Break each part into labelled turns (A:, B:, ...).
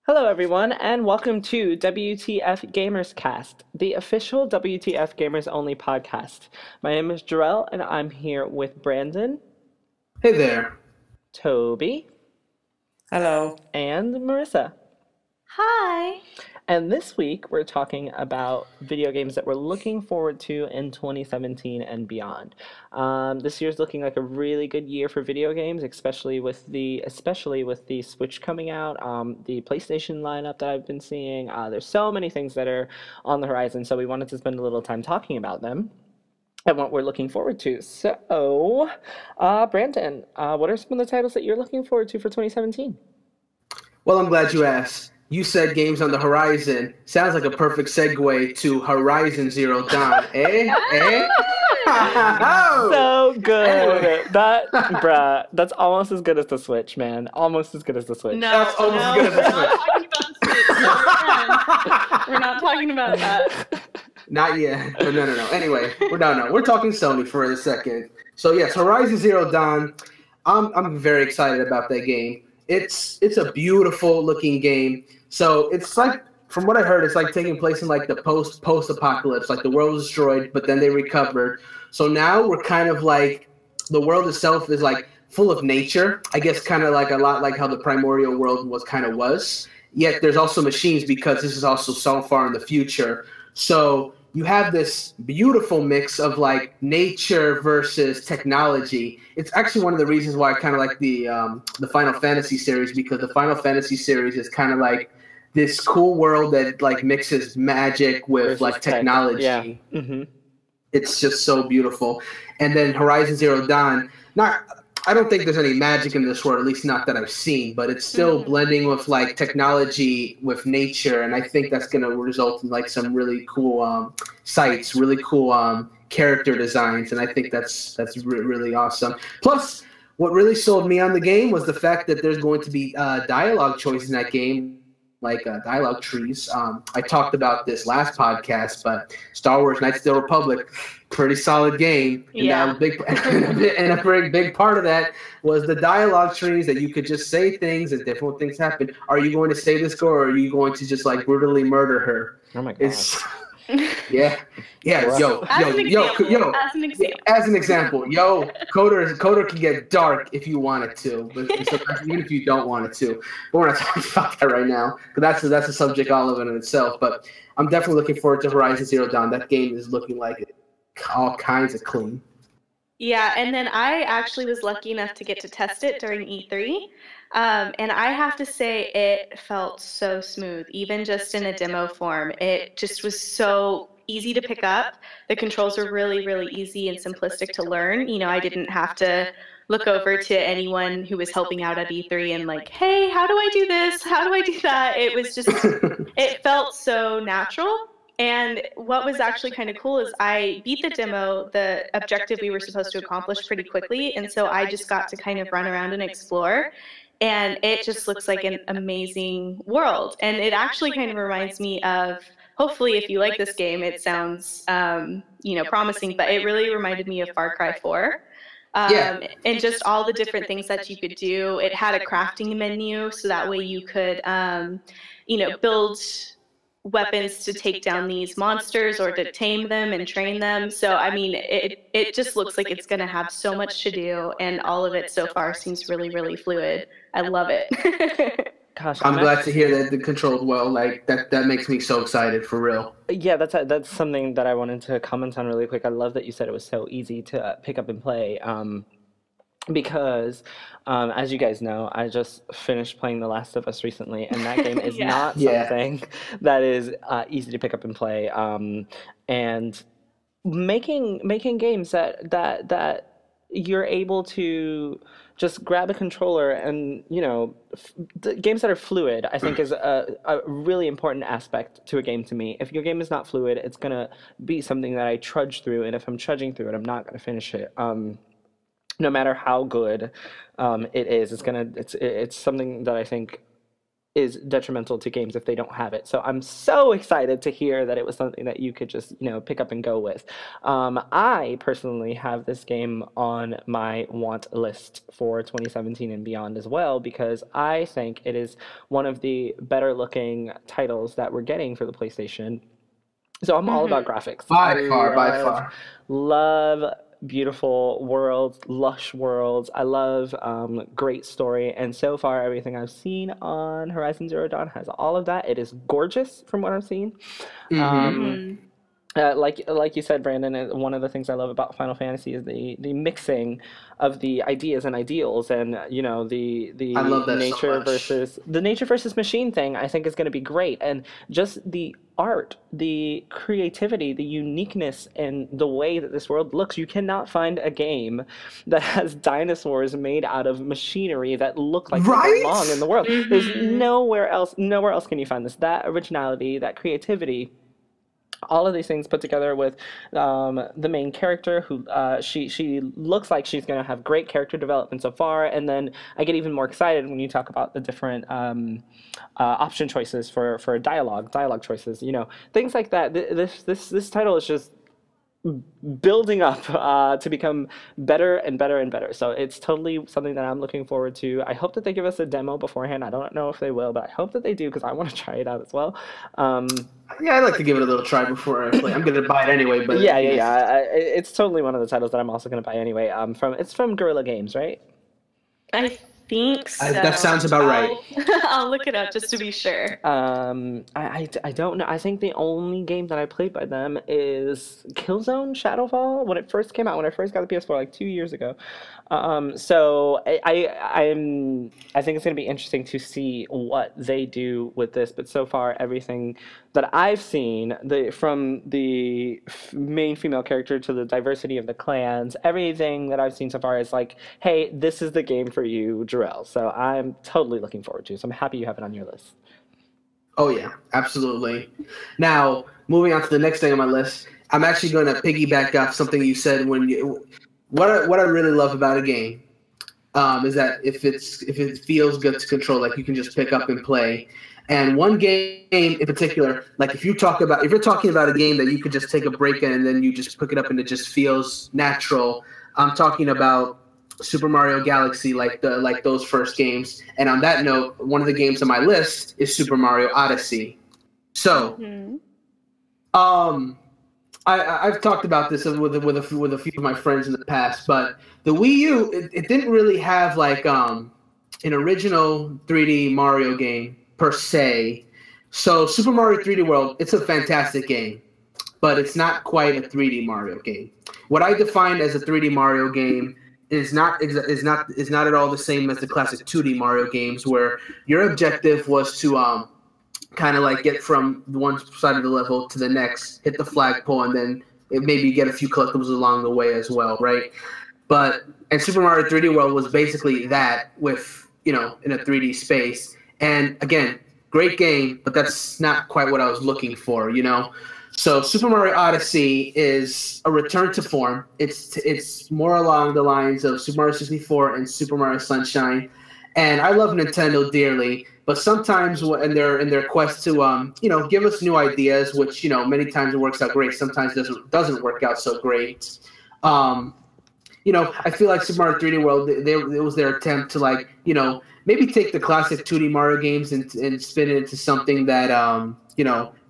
A: Hello, everyone, and welcome to WTFGamersCast, the official WTF Gamers Only podcast. My name is Jarrell, and I'm here with Brandon,
B: Hey there.
A: Toby,
C: Hello.
A: and Marissa.
D: Hi.
A: And this week, we're talking about video games that we're looking forward to in 2017 and beyond. This year's looking like a really good year for video games, especially with the Switch coming out, the PlayStation lineup that I've been seeing. There's so many things that are on the horizon, so we wanted to spend a little time talking about them and what we're looking forward to. So, Brandon, what are some of the titles that you're looking forward to for 2017?
B: Well, I'm glad you asked. You said games on the horizon. Sounds like a perfect segue to Horizon Zero Dawn. Eh?
A: So good.
B: Anyway.
A: That's almost as good as the Switch, man. Almost as good as the Switch.
D: No,
B: That's almost as good as the
D: we're not talking about the Switch. We're not talking about that.
B: Not yet. But no. Anyway, we're talking Sony for a second. So yes, Horizon Zero Dawn. I'm very excited about that game. It's a beautiful looking game. So it's like, from what I heard, it's like taking place in like the post apocalypse. Like the world was destroyed, but then they recovered. So now we're kind of like, the world itself is like full of nature. I guess kind of like a lot like how the primordial world was. Yet there's also machines because this is also so far in the future. So you have this beautiful mix of like nature versus technology. It's actually one of the reasons why I kind of like the Final Fantasy series, because the Final Fantasy series is kind of like this cool world that like mixes magic with
A: Versus
B: like technology.
A: Yeah. Mm-hmm.
B: It's just so beautiful. And then Horizon Zero Dawn, I don't think there's any magic in this world, at least not that I've seen, but it's still blending with like technology with nature, and I think that's going to result in like some really cool sights, really cool character designs, and I think that's really awesome. Plus, what really sold me on the game was the fact that there's going to be dialogue choices in that game, like dialogue trees. I talked about this last podcast, but Star Wars Knights of the Old Republic, pretty solid game. And
D: Yeah.
B: that was and a very big part of that was the dialogue trees, that you could just say things and different things happen. Are you going to say this girl, or are you going to just like brutally murder her?
A: Oh my god.
B: It's yeah.
D: As an example.
B: Coder can get dark if you want it to, but sometimes even if you don't want it to. But we're not talking about that right now, because that's a subject all of it in itself. But I'm definitely looking forward to Horizon Zero Dawn. That game is looking like all kinds of clean.
D: Yeah, and then I actually was lucky enough to get to test it during E3. And I have to say it felt so smooth, even just in a demo form. It just was so easy to pick up. The controls were really, really easy and simplistic to learn. You know, I didn't have to look over to anyone who was helping out at E3 and like, hey, how do I do this? How do I do that? It was just, it felt so natural. And what was actually kind of cool is I beat the demo, the objective we were supposed to accomplish, pretty quickly. And so I just got to kind of run around and explore. And it just looks like an amazing world. And it actually kind of reminds me of, hopefully if you like this game, it sounds promising, but it really reminded me of Far Cry 4. And just all the different things that you could do. It had a crafting menu, so that way you could, build weapons to take down these monsters or to tame them and train them. So, I mean, it just looks like it's going to have so much to do, and all of it so far seems really, really fluid. I love it.
A: Gosh,
B: I'm glad to hear that it controlled well. Like that makes me so excited, for real.
A: Yeah, that's something that I wanted to comment on really quick. I love that you said it was so easy to pick up and play. Because, as you guys know, I just finished playing The Last of Us recently, and that game is not something that is easy to pick up and play. And making games that you're able to just grab a controller and, the games that are fluid, I think is a really important aspect to a game to me. If your game is not fluid, it's going to be something that I trudge through, and if I'm trudging through it, I'm not going to finish it. No matter how good it is, it's something that I think is detrimental to games if they don't have it. So I'm so excited to hear that it was something that you could just, pick up and go with. I personally have this game on my want list for 2017 and beyond as well, because I think it is one of the better looking titles that we're getting for the PlayStation. So I'm all about graphics.
B: By far.
A: Love beautiful worlds, lush worlds. I love great story, and so far everything I've seen on Horizon Zero Dawn has all of that. It is gorgeous from what I've seen. Like you said, Brandon, one of the things I love about Final Fantasy is the mixing of the ideas and ideals, and the
B: I love that
A: nature
B: so much.
A: versus machine thing. I think is going to be great, and just the art, the creativity, the uniqueness, and the way that this world looks. You cannot find a game that has dinosaurs made out of machinery that look like they belong in the world. There's nowhere else can you find this. That originality, that creativity. All of these things put together with the main character, who she looks like she's going to have great character development so far, and then I get even more excited when you talk about the different option choices for dialogue choices, things like that. This title is just building up to become better and better and better. So it's totally something that I'm looking forward to. I hope that they give us a demo beforehand. I don't know if they will, but I hope that they do, because I want to try it out as well.
B: Yeah, I'd like to give it a little try before I play. I'm going to buy it anyway. But
A: yeah. It's totally one of the titles that I'm also going to buy anyway. It's from Guerrilla Games, right?
D: I think so.
B: That sounds about right.
D: I'll look it up just to be sure.
A: I don't know. I think the only game that I played by them is Killzone Shadowfall when it first came out, when I first got the PS4 like 2 years ago. So I think it's going to be interesting to see what they do with this. But so far, everything that I've seen, from the main female character to the diversity of the clans, everything that I've seen so far is like, hey, this is the game for you, Jarrell. So I'm totally looking forward to it. So I'm happy you have it on your list.
B: Oh, yeah, absolutely. Now, moving on to the next thing on my list, I'm actually going to piggyback off something you said what I really love about a game is that if it feels good to control, like you can just pick up and play. And one game in particular, like if you're talking about a game that you could just take a break in and then you just pick it up and it just feels natural, I'm talking about Super Mario Galaxy, like those first games. And on that note, one of the games on my list is Super Mario Odyssey. So, I've talked about this with a few of my friends in the past, but the Wii U, it didn't really have like an original 3D Mario game per se. So Super Mario 3D World, it's a fantastic game, but it's not quite a 3D Mario game. What I define as a 3D Mario game is not at all the same as the classic 2D Mario games, where your objective was to kind of like get from one side of the level to the next, hit the flagpole, and then maybe get a few collectibles along the way as well, right? And Super Mario 3D World was basically that with, in a 3D space. And again, great game, but that's not quite what I was looking for, So Super Mario Odyssey is a return to form. It's more along the lines of Super Mario 64 and Super Mario Sunshine. And I love Nintendo dearly, but sometimes in their quest to give us new ideas, which many times it works out great, sometimes doesn't work out so great. I feel like Super Mario 3D World, it was their attempt to maybe take the classic 2D Mario games and spin it into something that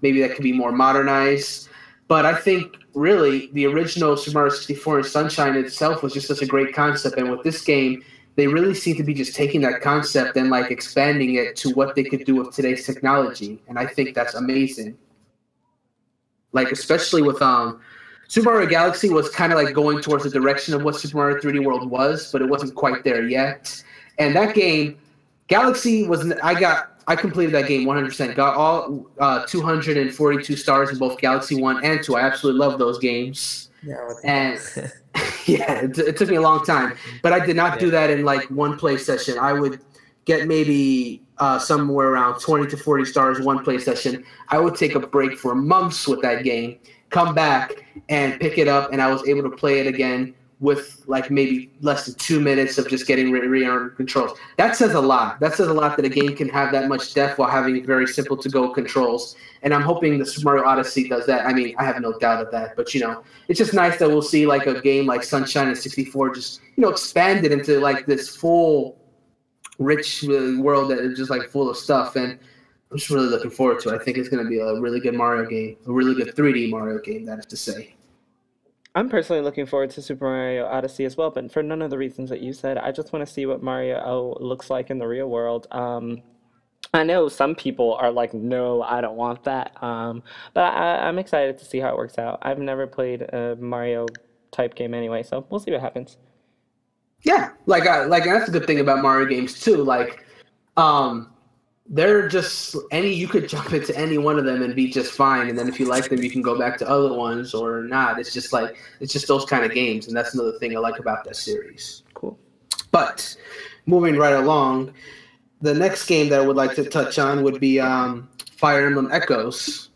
B: maybe that could be more modernized. But I think really the original Super Mario 64 and Sunshine itself was just such a great concept, and with this game, they really seem to be just taking that concept and expanding it to what they could do with today's technology, and I think that's amazing. Especially with Super Mario Galaxy was kind of going towards the direction of what Super Mario 3D World was, but it wasn't quite there yet. And that game, Galaxy I completed that game 100%. Got all 242 stars in both Galaxy 1 and 2. I absolutely love those games. And yeah, it took me a long time, but I did not do that in one play session. I would get maybe somewhere around 20 to 40 stars one play session. I would take a break for months with that game, come back and pick it up, and I was able to play it again with like maybe less than 2 minutes of just getting rearm controls. That says a lot. That says a lot that a game can have that much depth while having very simple to-go controls. And I'm hoping the Super Mario Odyssey does that. I mean, I have no doubt of that. But, it's just nice that we'll see like a game like Sunshine and 64 just, expanded into like this full, rich world that is just like full of stuff. And I'm just really looking forward to it. I think it's going to be a really good Mario game, a really good 3D Mario game, that is to say.
A: I'm personally looking forward to Super Mario Odyssey as well, but for none of the reasons that you said. I just want to see what Mario looks like in the real world. I know some people are like, no, I don't want that. But I'm excited to see how it works out. I've never played a Mario type game anyway, so we'll see what happens.
B: Yeah, like that's a good thing about Mario games too. Like, they're just you could jump into any one of them and be just fine. And then if you like them, you can go back to other ones or not. It's just those kind of games. And that's another thing I like about that series.
A: Cool.
B: But moving right along, the next game that I would like to touch on would be Fire Emblem Echoes.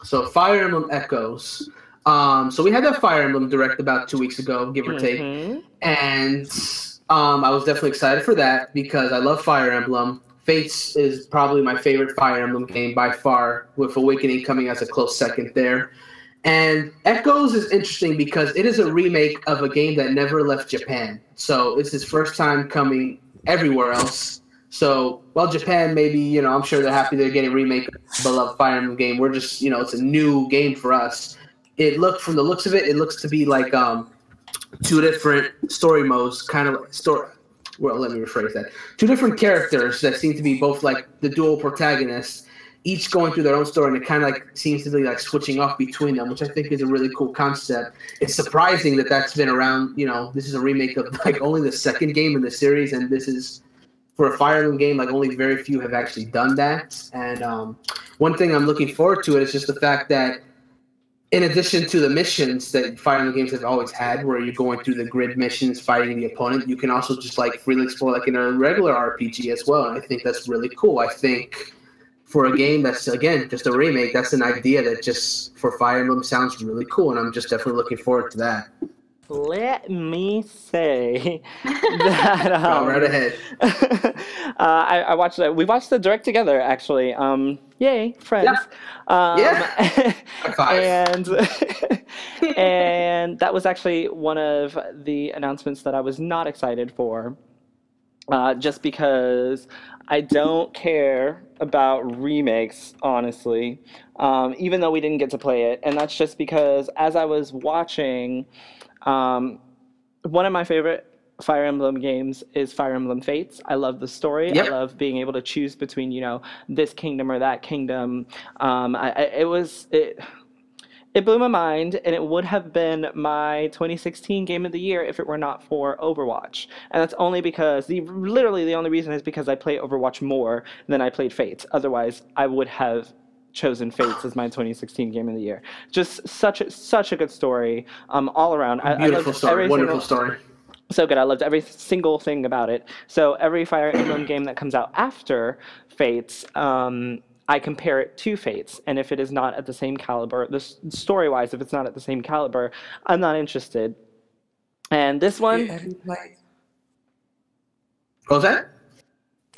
B: So Fire Emblem Echoes. So we had that Fire Emblem Direct about 2 weeks ago, give or take. And I was definitely excited for that because I love Fire Emblem. Fates is probably my favorite Fire Emblem game by far, with Awakening coming as a close second there. And Echoes is interesting because it is a remake of a game that never left Japan. So it's his first time coming everywhere else. So, well, Japan, maybe, I'm sure they're happy they're getting a remake of the beloved Fire Emblem game. We're just, it's a new game for us. From the looks of it, it looks to be like 2 different story modes, kind of story. Well, let me rephrase that. 2 different characters that seem to be both like the dual protagonists, each going through their own story, and it kind of like seems to be like switching off between them, which I think is a really cool concept. It's surprising that that's been around. This is a remake of like only the second game in the series, and this is for a Fire Emblem game. Like only very few have actually done that. And one thing I'm looking forward to is just the fact that, in addition to the missions that Fire Emblem games have always had, where you're going through the grid missions, fighting the opponent, you can also just like freely explore like in a regular RPG as well. And I think that's really cool. I think for a game that's, again, just a remake, that's an idea that just for Fire Emblem sounds really cool. And I'm just definitely looking forward to that.
A: Let me say that
B: go right ahead.
A: I watched that. We watched the Direct together, actually. Yay, friends.
B: Yeah. High five.
A: And that was actually one of the announcements that I was not excited for, just because I don't care about remakes, honestly, even though we didn't get to play it. And that's just because as I was watching, one of my favorite Fire Emblem games is Fire Emblem Fates. I love the story.
B: Yep.
A: I love being able to choose between, this kingdom or that kingdom. It blew my mind, and it would have been my 2016 Game of the Year if it were not for Overwatch. And that's only because, literally the only reason is because I play Overwatch more than I played Fates. Otherwise, I would have chosen Fates as my 2016 Game of the Year. Just such a good story, all around.
B: Beautiful story, wonderful story.
A: So good. I loved every single thing about it. So every Fire Emblem game that comes out after Fates, I compare it to Fates, and if it is not at the same caliber, story-wise, if it's not at the same caliber, I'm not interested. And this one,
C: Have you played?
B: What was that?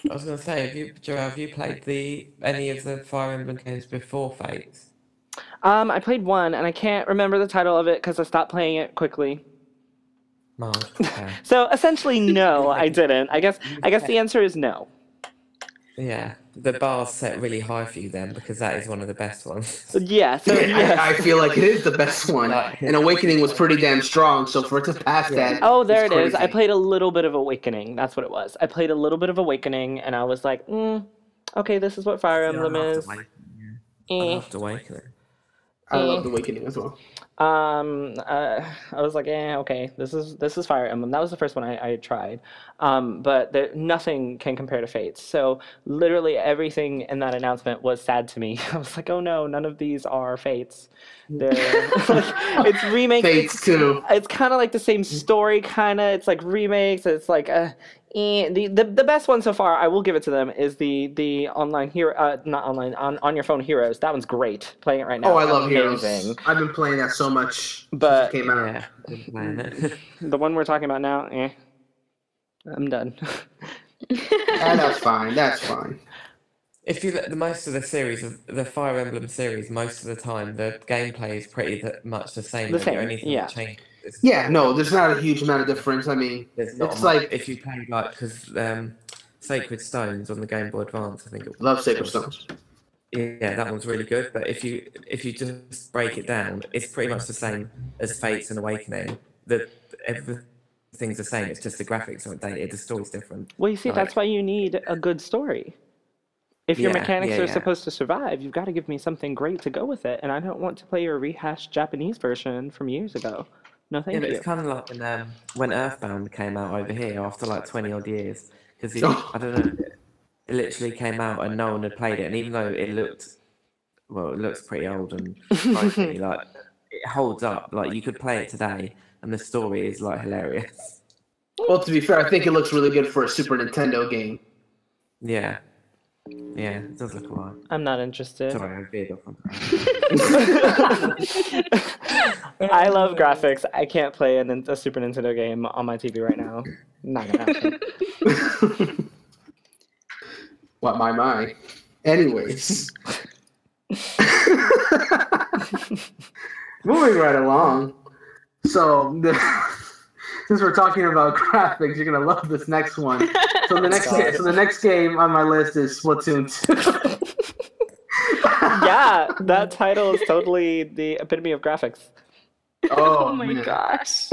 C: I was going to say, have you played any of the Fire Emblem games before Fates?
A: I played one, and I can't remember the title of it because I stopped playing it quickly.
C: Oh, okay.
A: So essentially, no, I didn't. I guess the answer is no.
C: Yeah, the bar's set really high for you then, because that is one of the best ones.
A: Yeah, so yes.
B: I feel like it is the best one. And Awakening was pretty damn strong, so for it to pass that.
A: Oh, there it is. I played a little bit of Awakening. That's what it was. I played a little bit of Awakening, and I was like, okay, this is what Fire Emblem is.
C: I loved Awakening.
B: I loved Awakening as well.
A: I was like, okay, this is Fire Emblem. That was the first one I tried. But nothing can compare to Fates. So literally everything in that announcement was sad to me. I was like, oh no, none of these are Fates. They're it's remakes.
B: Fates too.
A: It's kind of like the same story, kind of. It's like remakes. It's like, The best one so far, I will give it to them, is the online hero, not online, on your phone Heroes. That one's great. Playing it right now.
B: Oh, I love
A: Amazing.
B: Heroes. I've been playing that so much
A: but
B: since it came out.
C: Yeah, I've been playing it.
A: The one we're talking about now, I'm done.
B: That's fine. That's fine.
C: If you look, most of the series of the Fire Emblem series, most of the time the gameplay is pretty much the same.
A: The same,
C: only thing
A: yeah.
C: that changes.
B: Yeah, no, there's not a huge amount of difference. I mean,
C: There's not
B: it's
C: much.
B: like
C: If you play because Sacred Stones on the Game Boy Advance, I think.
B: Love Sacred Stones.
C: Yeah, that one's really good. But if you just break it down, it's pretty much the same as Fates and Awakening. Everything's the same. It's just the graphics are dated. The story's different.
A: Well, you see, that's why you need a good story. If your mechanics are supposed to survive, you've got to give me something great to go with it. And I don't want to play your rehashed Japanese version from years ago. No, thank you.
C: It's kind of like when Earthbound came out over here after like 20 odd years. Because I don't know, it literally came out and no one had played it. And even though it looks pretty old and like it holds up. Like you could play it today and the story is like hilarious.
B: Well, to be fair, I think it looks really good for a Super Nintendo game.
C: Yeah. Yeah, it does look alright.
A: I'm not interested.
C: Sorry, I veered off on
A: I love graphics. I can't play a Super Nintendo game on my TV right now. Not gonna happen.
B: What my. Anyways. Moving right along. So since we're talking about graphics, you're gonna love this next one. So the next game on my list is Splatoon 2.
A: Yeah, that title is totally the epitome of graphics.
B: Oh
D: my gosh.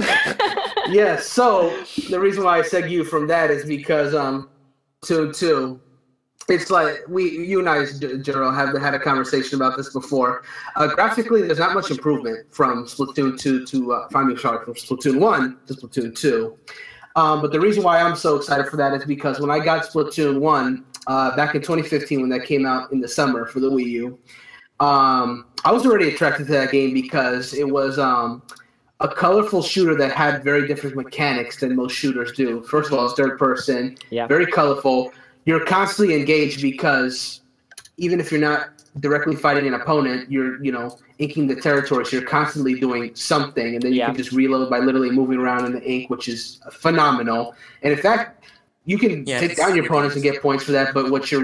B: Yeah, so the reason why I segue from that is because Splatoon 2, it's like you and I, General, have had a conversation about this before. Graphically, there's not much improvement from Splatoon 2 to from Splatoon 1 to Splatoon 2. But the reason why I'm so excited for that is because when I got Splatoon 1 back in 2015, when that came out in the summer for the Wii U, I was already attracted to that game because it was a colorful shooter that had very different mechanics than most shooters do. First of all, it's third person, very colorful. You're constantly engaged because even if you're not directly fighting an opponent, you're, inking the territory, so you're constantly doing something, and then you can just reload by literally moving around in the ink, which is phenomenal. And in fact, you can take down your opponents and get points for that, but what your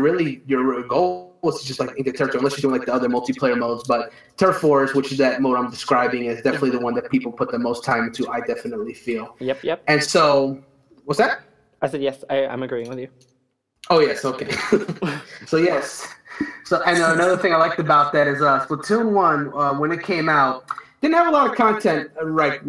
B: goal is just like ink the territory, unless you're doing like the other multiplayer modes. But Turf Wars, which is that mode I'm describing, is definitely the one that people put the most time into, I definitely feel.
A: Yep.
B: And so, what's that?
A: I said yes, I'm agreeing with you.
B: Oh, yes, okay. So, yes. So, and another thing I liked about that is Splatoon 1, when it came out, didn't have a lot of content right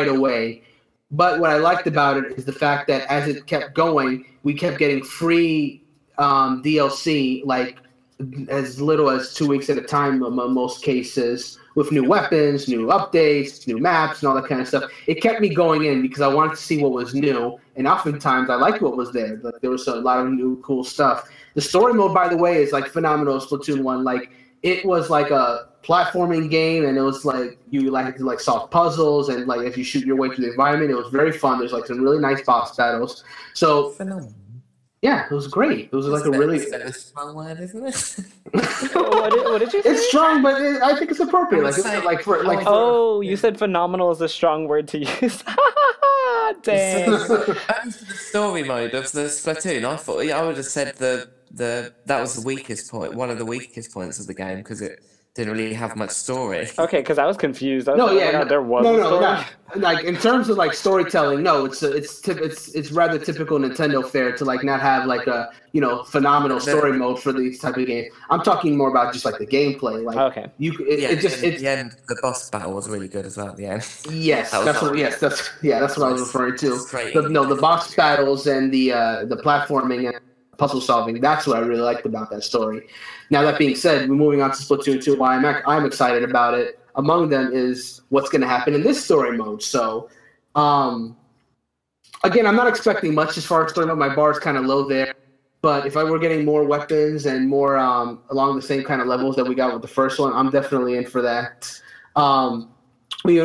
B: away. But what I liked about it is the fact that as it kept going, we kept getting free DLC, like as little as 2 weeks at a time in most cases, with new weapons, new updates, new maps, and all that kind of stuff. It kept me going in because I wanted to see what was new, and oftentimes I liked what was there. Like, there was a lot of new cool stuff. The story mode, by the way, is like phenomenal. Splatoon 1, like it was like a platforming game, and it was like you had to solve puzzles, and like as you shoot your way through the environment, it was very fun. There's like some really nice boss battles. So
C: phenomenal.
B: Yeah, it was great. It was like a really.
C: It's a strong word, isn't it?
A: What did you say?
B: It's strong, but I think it's appropriate.
A: You said phenomenal is a strong word to use. Dang.
C: The story mode of the Splatoon, I thought I would have said that was the weakest point, one of the weakest points of the game, because it didn't really have much story.
A: Okay, because I was confused. There was a story.
B: No. Like in terms of like storytelling, no, it's rather typical Nintendo fare to like not have like a phenomenal story mode for these type of games. I'm talking more about just like the gameplay. Like
C: at the end, the boss battle was really good as well. At the end.
B: Yes, that's what I was referring to. The boss battles and the platforming and puzzle solving. That's what I really liked about that story. Now, that being said, moving on to Splatoon 2, why I'm excited about it, among them is what's going to happen in this story mode. So, again, I'm not expecting much as far as story mode. My bar is kind of low there. But if I were getting more weapons and more along the same kind of levels that we got with the first one, I'm definitely in for that. We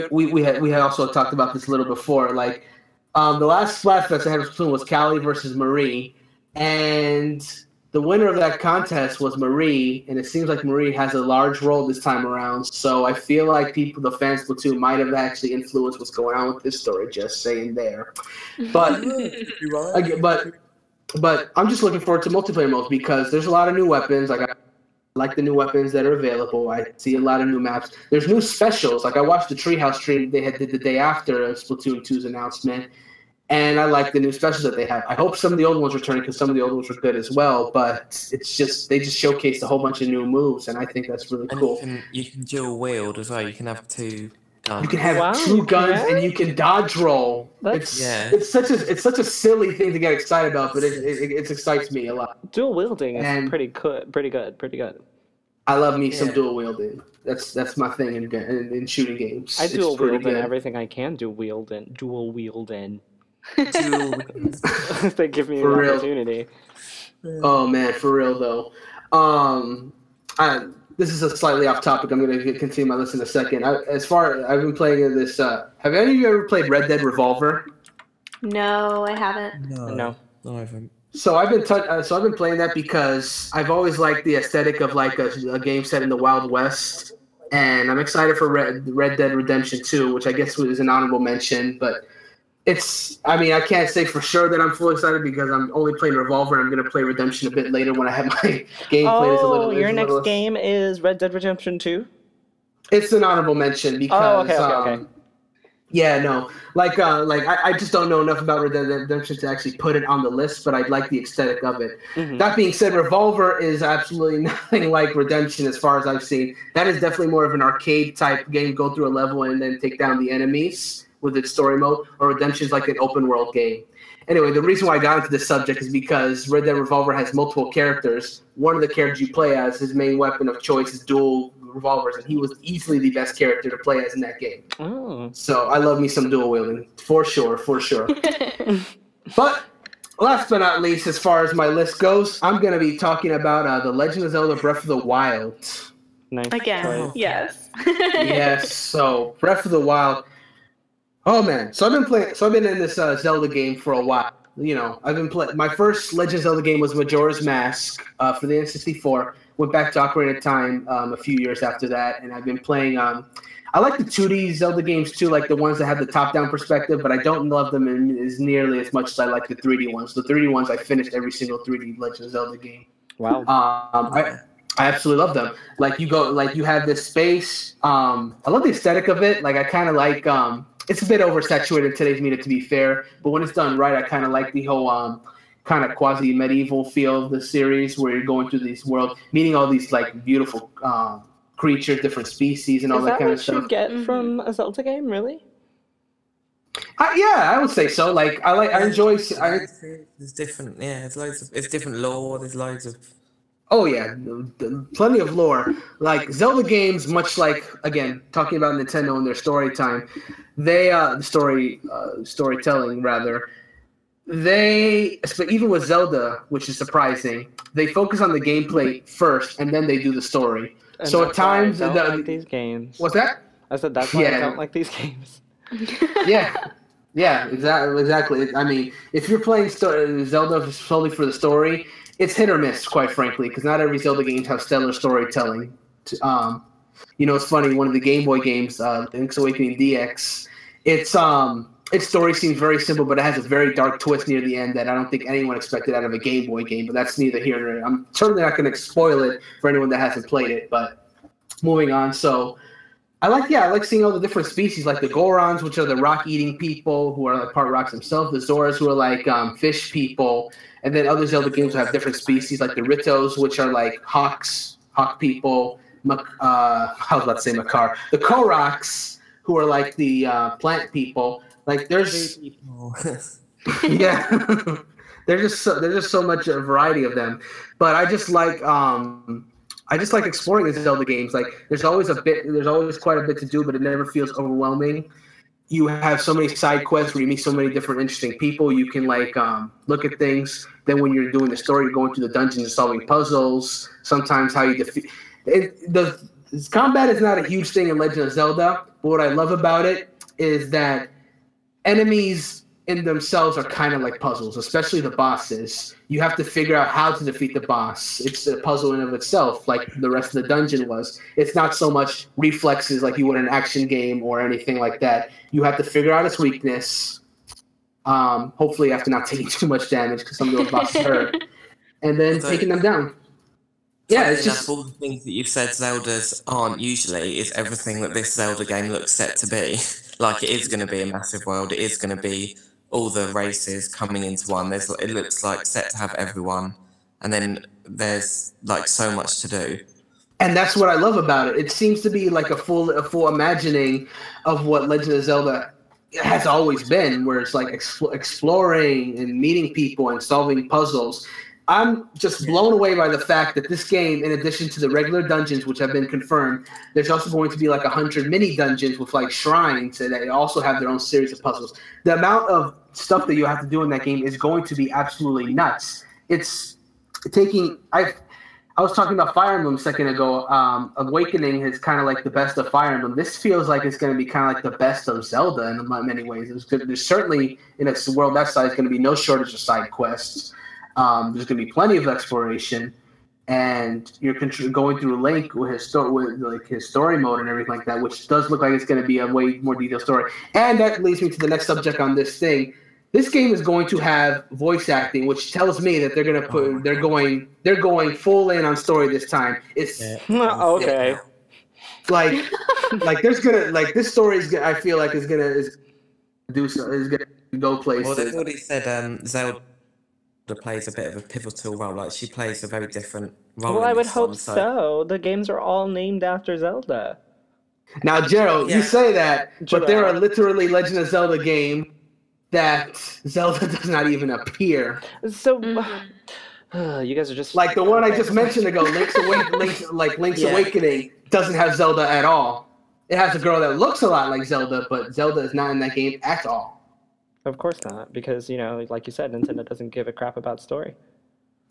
B: had also talked about this a little before. Like, The last Splatfest I had with Splatoon was Callie versus Marie, and the winner of that contest was Marie, and it seems like Marie has a large role this time around. So I feel like the fans of Splatoon might have actually influenced what's going on with this story. Just saying there, but I'm just looking forward to multiplayer modes because there's a lot of new weapons. I like the new weapons that are available. I see a lot of new maps. There's new specials. Like I watched the Treehouse stream they did the day after Splatoon 2's announcement. And I like the new specials that they have. I hope some of the old ones return because some of the old ones were good as well. But it's just they just showcased a whole bunch of new moves, and I think that's really cool.
C: You can dual wield as well. You can have 2 guns.
B: You can have 2 guns, and you can dodge roll. It's such a silly thing to get excited about, but it excites me a lot.
A: Dual wielding is pretty good.
B: I love me some dual wielding. That's my thing in shooting games.
A: I dual wield in everything I can dual wield in. They give me an opportunity.
B: Oh man, for real though. This is a slightly off topic. I'm going to continue my list in a second. I've been playing this. Have any of you ever played Red Dead Revolver?
D: No, I haven't.
A: No,
C: I haven't.
B: So I've been playing that because I've always liked the aesthetic of like a game set in the Wild West, and I'm excited for Red Dead Redemption 2, which I guess is an honorable mention, but. I can't say for sure that I'm fully excited because I'm only playing Revolver and I'm going to play Redemption a bit later when I have my gameplay.
A: Oh, your next game is Red Dead Redemption 2?
B: It's an honorable mention because...
A: okay.
B: Yeah, no. I just don't know enough about Red Dead Redemption to actually put it on the list, but I like the aesthetic of it. Mm-hmm. That being said, Revolver is absolutely nothing like Redemption as far as I've seen. That is definitely more of an arcade-type game, go through a level and then take down the enemies with its story mode, or Redemption is like an open world game. Anyway, the reason why I got into this subject is because Red Dead Revolver has multiple characters. One of the characters you play as, his main weapon of choice is dual revolvers, and he was easily the best character to play as in that game.
A: Oh.
B: So I love me some dual wielding, for sure. But last but not least, as far as my list goes, I'm going to be talking about The Legend of Zelda Breath of the Wild.
A: Nice.
D: Again, yes.
B: Yes, so Breath of the Wild. Oh man! So I've been in this Zelda game for a while. You know, I've been playing. My first Legend of Zelda game was Majora's Mask for the N64. Went back to Ocarina of Time a few years after that, and I've been playing. I like the 2D Zelda games too, like the ones that have the top-down perspective, but I don't love them as nearly as much as I like the 3D ones. The 3D ones, I finished every single 3D Legend of Zelda game.
A: Wow.
B: I absolutely love them. Like you have this space. I love the aesthetic of it. Like I kind of like. It's a bit oversaturated in today's media, to be fair, but when it's done right, I kind of like the whole kind of quasi-medieval feel of the series where you're going through this world, meeting all these like beautiful creatures, different species, and all that kind of stuff.
A: Is that what you get from a Zelda game, really?
B: Yeah, I would say so. Like I enjoy.
C: There's different. Yeah, it's different lore. There's loads of.
B: Oh yeah, plenty of lore. Like Zelda games, much like again talking about Nintendo and their story time, they storytelling rather. Even with Zelda, which is surprising, they focus on the gameplay first and then they do the story.
A: And
B: so at times,
A: I don't like these games.
B: What's that?
A: I said that's why I don't like these games.
B: Yeah, exactly. I mean, if you're playing Zelda solely for the story, it's hit or miss, quite frankly, because not every Zelda games have stellar storytelling. It's funny. One of the Game Boy games, Link's Awakening DX, its story seems very simple, but it has a very dark twist near the end that I don't think anyone expected out of a Game Boy game. But that's neither here nor there. I'm certainly not going to spoil it for anyone that hasn't played it. But moving on, so. I like seeing all the different species, like the Gorons, which are the rock-eating people who are like part rocks themselves, the Zoras, who are like fish people, and then other Zelda games will have different species, like the Ritos, which are like hawk people. I was about to say Makar. The Koroks, who are like the plant people. Like there's yeah, there's just so much variety of them. But I just like exploring the Zelda games. Like there's always quite a bit to do, but it never feels overwhelming. You have so many side quests where you meet so many different interesting people. You can like look at things. Then when you're doing the story, you're going through the dungeons and solving puzzles. Sometimes how you defeat the combat is not a huge thing in Legend of Zelda, but what I love about it is that enemies in themselves are kind of like puzzles, especially the bosses. You have to figure out how to defeat the boss. It's a puzzle in of itself, like the rest of the dungeon was. It's not so much reflexes like you would in an action game or anything like that. You have to figure out its weakness, hopefully after not taking too much damage, because some of those bosses hurt, and then taking them down. Yeah, it's just
C: all the things that you've said Zeldas aren't usually is everything that this Zelda game looks set to be. Like, it is going to be a massive world. It is going to be all the races coming into one. It looks like set to have everyone, and then there's like so much to do.
B: And that's what I love about it. It seems to be like a full imagining of what Legend of Zelda has always been, where it's like exploring and meeting people and solving puzzles. I'm just blown away by the fact that this game, in addition to the regular dungeons, which have been confirmed, there's also going to be like 100 mini dungeons with like shrines, and they also have their own series of puzzles. The amount of stuff that you have to do in that game is going to be absolutely nuts. It's taking. I was talking about Fire Emblem a second ago. Awakening is kind of like the best of Fire Emblem. This feels like it's going to be kind of like the best of Zelda in many ways. There's certainly, in a world that size, going to be no shortage of side quests. There's going to be plenty of exploration, and you're going through Link with his story mode and everything like that, which does look like it's going to be a way more detailed story. And that leads me to the next subject on this thing. This game is going to have voice acting, which tells me that they're going full in on story this time. It's
A: okay.
B: Like there's gonna this story is I feel like is gonna go places.
C: Well, they've already said Zelda plays a bit of a pivotal role. Like, she plays a very different role.
A: Well, I would hope so. The games are all named after Zelda.
B: Now, Gerald, you say that, but there are literally Legend of Zelda games that Zelda does not even appear.
A: So, you guys are just
B: like the one I just mentioned ago, Link's Awakening doesn't have Zelda at all. It has a girl that looks a lot like Zelda, but Zelda is not in that game at all.
A: Of course not, because, like you said, Nintendo doesn't give a crap about story.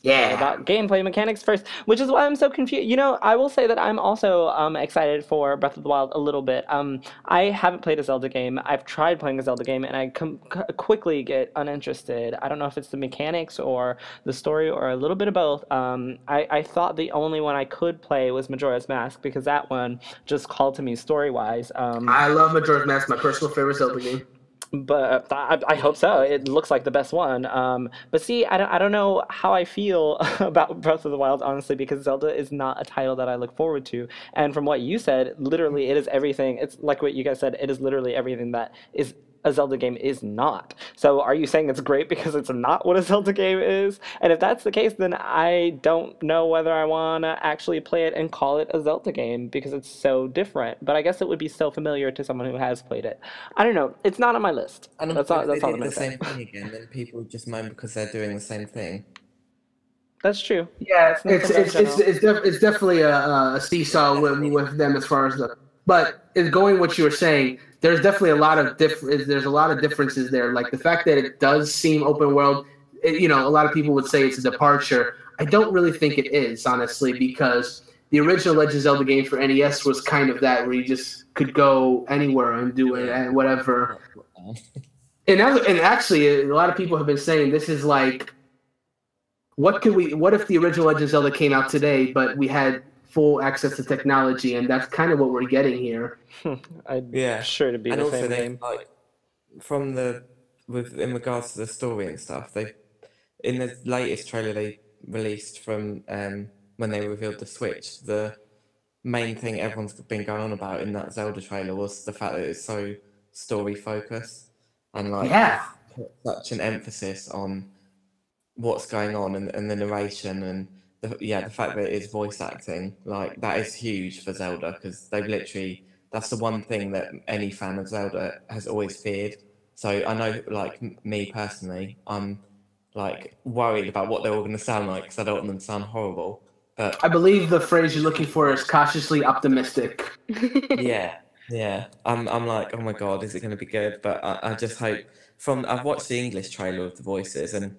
B: Yeah.
A: About gameplay mechanics first, which is why I'm so confused. I will say that I'm also excited for Breath of the Wild a little bit. I haven't played a Zelda game. I've tried playing a Zelda game, and I quickly get uninterested. I don't know if it's the mechanics or the story or a little bit of both. I thought the only one I could play was Majora's Mask, because that one just called to me story-wise.
B: I love Majora's Mask, my personal favorite Zelda game.
A: But I hope so. It looks like the best one. But see, I don't know how I feel about Breath of the Wild, honestly, because Zelda is not a title that I look forward to. And from what you said, literally, it is everything. It's like what you guys said. It is literally everything that is a Zelda game is not. So are you saying it's great because it's not what a Zelda game is? And if that's the case, then I don't know whether I want to actually play it and call it a Zelda game, because it's so different. But I guess it would be so familiar to someone who has played it. I don't know. It's not on my list.
C: And
A: that's all I'm
C: going
A: going
C: to
A: to say.
C: The same thing again, then people just moan because they're doing the same thing.
A: That's true.
B: Yeah, it's definitely a seesaw with them as far as the. But it's going what you were saying. There's definitely a lot of differences there. Like the fact that it does seem open world. A lot of people would say it's a departure. I don't really think it is, honestly, because the original Legend of Zelda game for NES was kind of that, where you just could go anywhere and do it and whatever. And actually, a lot of people have been saying this is like, what if the original Legend of Zelda came out today, but we had full access to technology, and that's kind of what we're getting here.
A: Sure to be
C: and
A: the
C: also
A: same game.
C: Like, in regards to the story and stuff, in the latest trailer they released from when they revealed the Switch, the main thing everyone's been going on about in that Zelda trailer was the fact that it's so story focused and put such an emphasis on what's going on and the narration and the fact that it is voice acting. Like, that is huge for Zelda, because that's the one thing that any fan of Zelda has always feared. So I know, like, me personally, I'm like worried about what they're all going to sound like, because I don't want them to sound horrible. But
B: I believe the phrase you're looking for is cautiously optimistic.
C: yeah. I'm like, oh my god, is it going to be good? But I just hope. I've watched the English trailer of the voices, and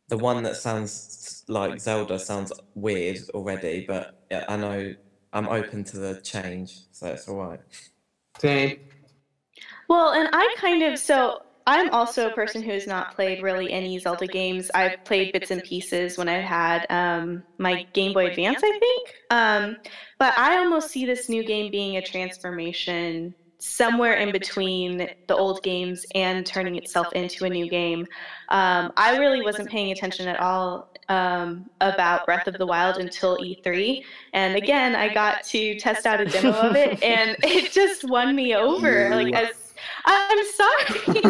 C: the one that sounds like Zelda sounds weird already. But yeah, I know I'm open to the change, so it's all right.
B: Same.
D: Well, and I I'm also a person who has not played really any Zelda games. I've played bits and pieces when I've had my Game Boy Advance, I think. But I almost see this new game being a transformation somewhere in between the old games and turning itself into a new game. I really wasn't paying attention at all about Breath of the Wild until E3. And again, I got to test out a demo of it, and it just won me over. Like, I'm sorry.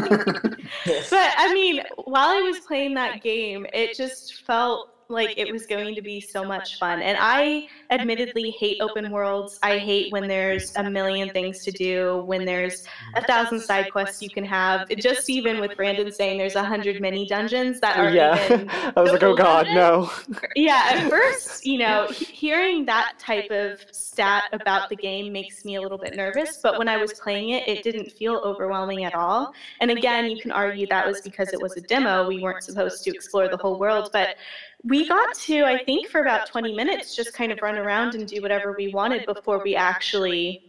D: But I mean, while I was playing that game, it just felt like it was going to be so much fun. And I admittedly hate open worlds. I hate when there's a million things to do, when there's 1,000 side quests you can have. Just even with Brandon saying there's 100 mini dungeons that aren't even
A: I was like, oh God, no.
D: Yeah, at first, you know, hearing that type of stat about the game makes me a little bit nervous. But when I was playing it, it didn't feel overwhelming at all. And again, you can argue that was because it was a demo. We weren't supposed to explore the whole world. But we got to, I think, for about 20 minutes, just kind of run around and do whatever we wanted before we actually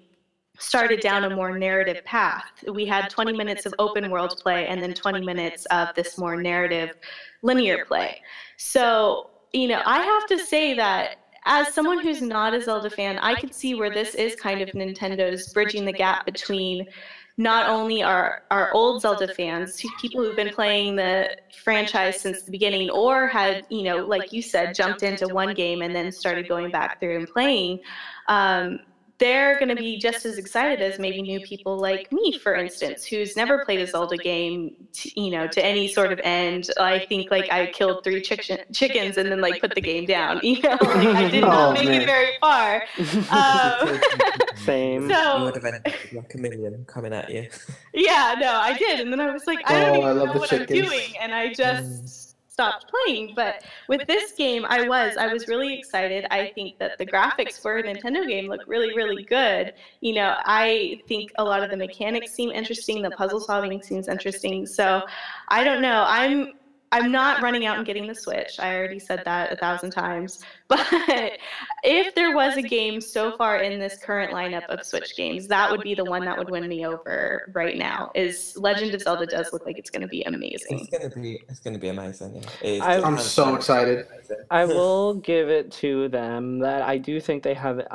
D: started down a more narrative path. We had 20 minutes of open world play and then 20 minutes of this more narrative linear play. So, you know, I have to say that as someone who's not a Zelda fan, I could see where this is kind of Nintendo's bridging the gap between not only our old Zelda fans, people who've been playing the franchise since the beginning or had, you know, like you said, jumped into one game and then started going back through and playing. They're going to be just as excited as maybe new people like me, for instance, who's never played a Zelda game, to any sort of end. I think like I killed 3 chickens and then like put the game down. Like I did not make it very far.
A: Same.
D: So,
C: you would have ended like a million coming at you.
D: Yeah, no, I did, and then I was like, I don't even know what
B: chickens.
D: I'm doing, and I just stopped playing. But with this game, I was really excited. I think that the graphics for a Nintendo game look really, really good. You know, I think a lot of the mechanics seem interesting. The puzzle solving seems interesting. So I don't know. I'm not running out and getting the Switch. I already said that 1,000 times. But if there was a game so far in this current lineup of Switch games, that would be the one that would win me over right now. Is Legend of Zelda does look like it's going to be amazing.
C: It's going to be amazing. Yeah.
B: I'm so excited.
A: I will give it to them that I do think they have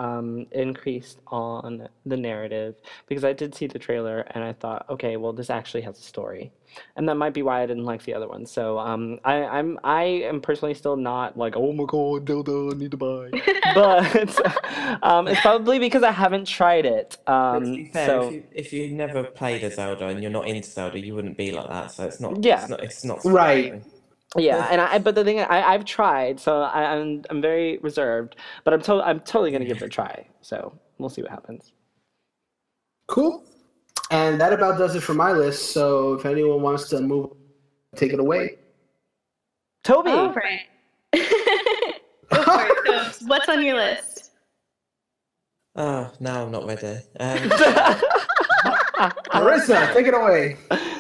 A: increased on the narrative, because I did see the trailer and I thought, okay, well, this actually has a story. And that might be why I didn't like the other one. So I am personally still not like, oh my God, Zelda, I need to buy. But it's probably because I haven't tried it.
C: To be fair, if you never played a Zelda and you're not into Zelda, you wouldn't be like that. So it's not.
A: Yeah.
C: It's not
B: right.
A: Yeah, but the thing I've tried, so I'm very reserved. But I'm totally gonna give it a try. So we'll see what happens.
B: Cool. And that about does it for my list. So if anyone wants to move, take it away.
A: Toby!
D: All right. Go for it. So, what's on your list?
C: Oh, no, I'm not ready.
B: Marissa, take it away.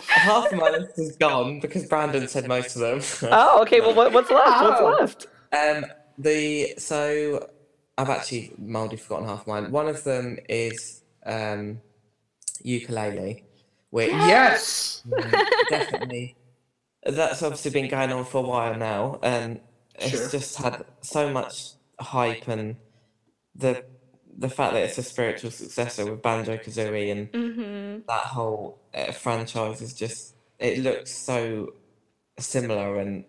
C: Half of my list is gone because Brandon said most of them.
A: Oh, okay. Well, what's left?
C: So I've actually mildly forgotten half mine. One of them is Yooka-Laylee, which definitely that's obviously been going on for a while now, and it's just had so much hype, and the fact that it's a spiritual successor with Banjo-Kazooie and that whole franchise is just, it looks so similar, and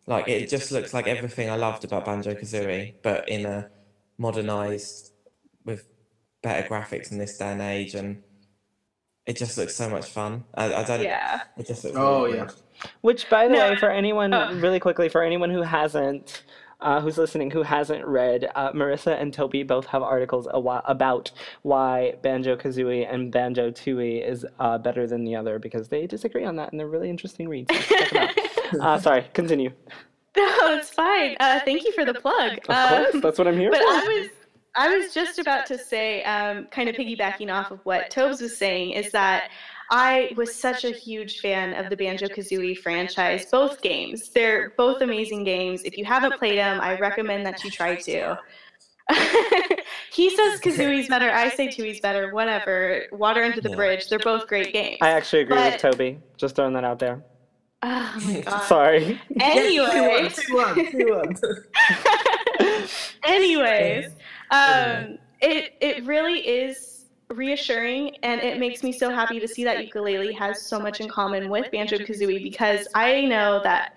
C: like it just looks like everything I loved about Banjo-Kazooie, but in a modernized with better graphics in this day and age, and it just looks so much fun. I don't.
D: Yeah.
C: It just looks. Really good.
A: Which, by the way, for anyone really quickly, for anyone who hasn't, who's listening, who hasn't read, Marissa and Toby both have articles about why Banjo-Kazooie and Banjo-Tooie is better than the other, because they disagree on that, and they're really interesting reads. Check them out. Sorry, continue.
D: No, it's fine. Thank you for the plug.
A: Of course, that's what I'm here for.
D: I was just about to say, kind of piggybacking off of what Tobes was saying, is that I was such a huge fan of the Banjo-Kazooie franchise, both games. They're both amazing games. If you haven't played them, I recommend that you try to. He says Kazooie's better. I say Tooie's better. Whatever. Water Under the Bridge. They're both great games.
A: I actually agree with Toby. Just throwing that out there.
D: Oh my god.
A: Sorry.
D: Anyway.
C: 2-1.
D: Anyways, it really is reassuring, and it makes me so happy to see that Yooka-Laylee has so much in common with Banjo-Kazooie, because I know that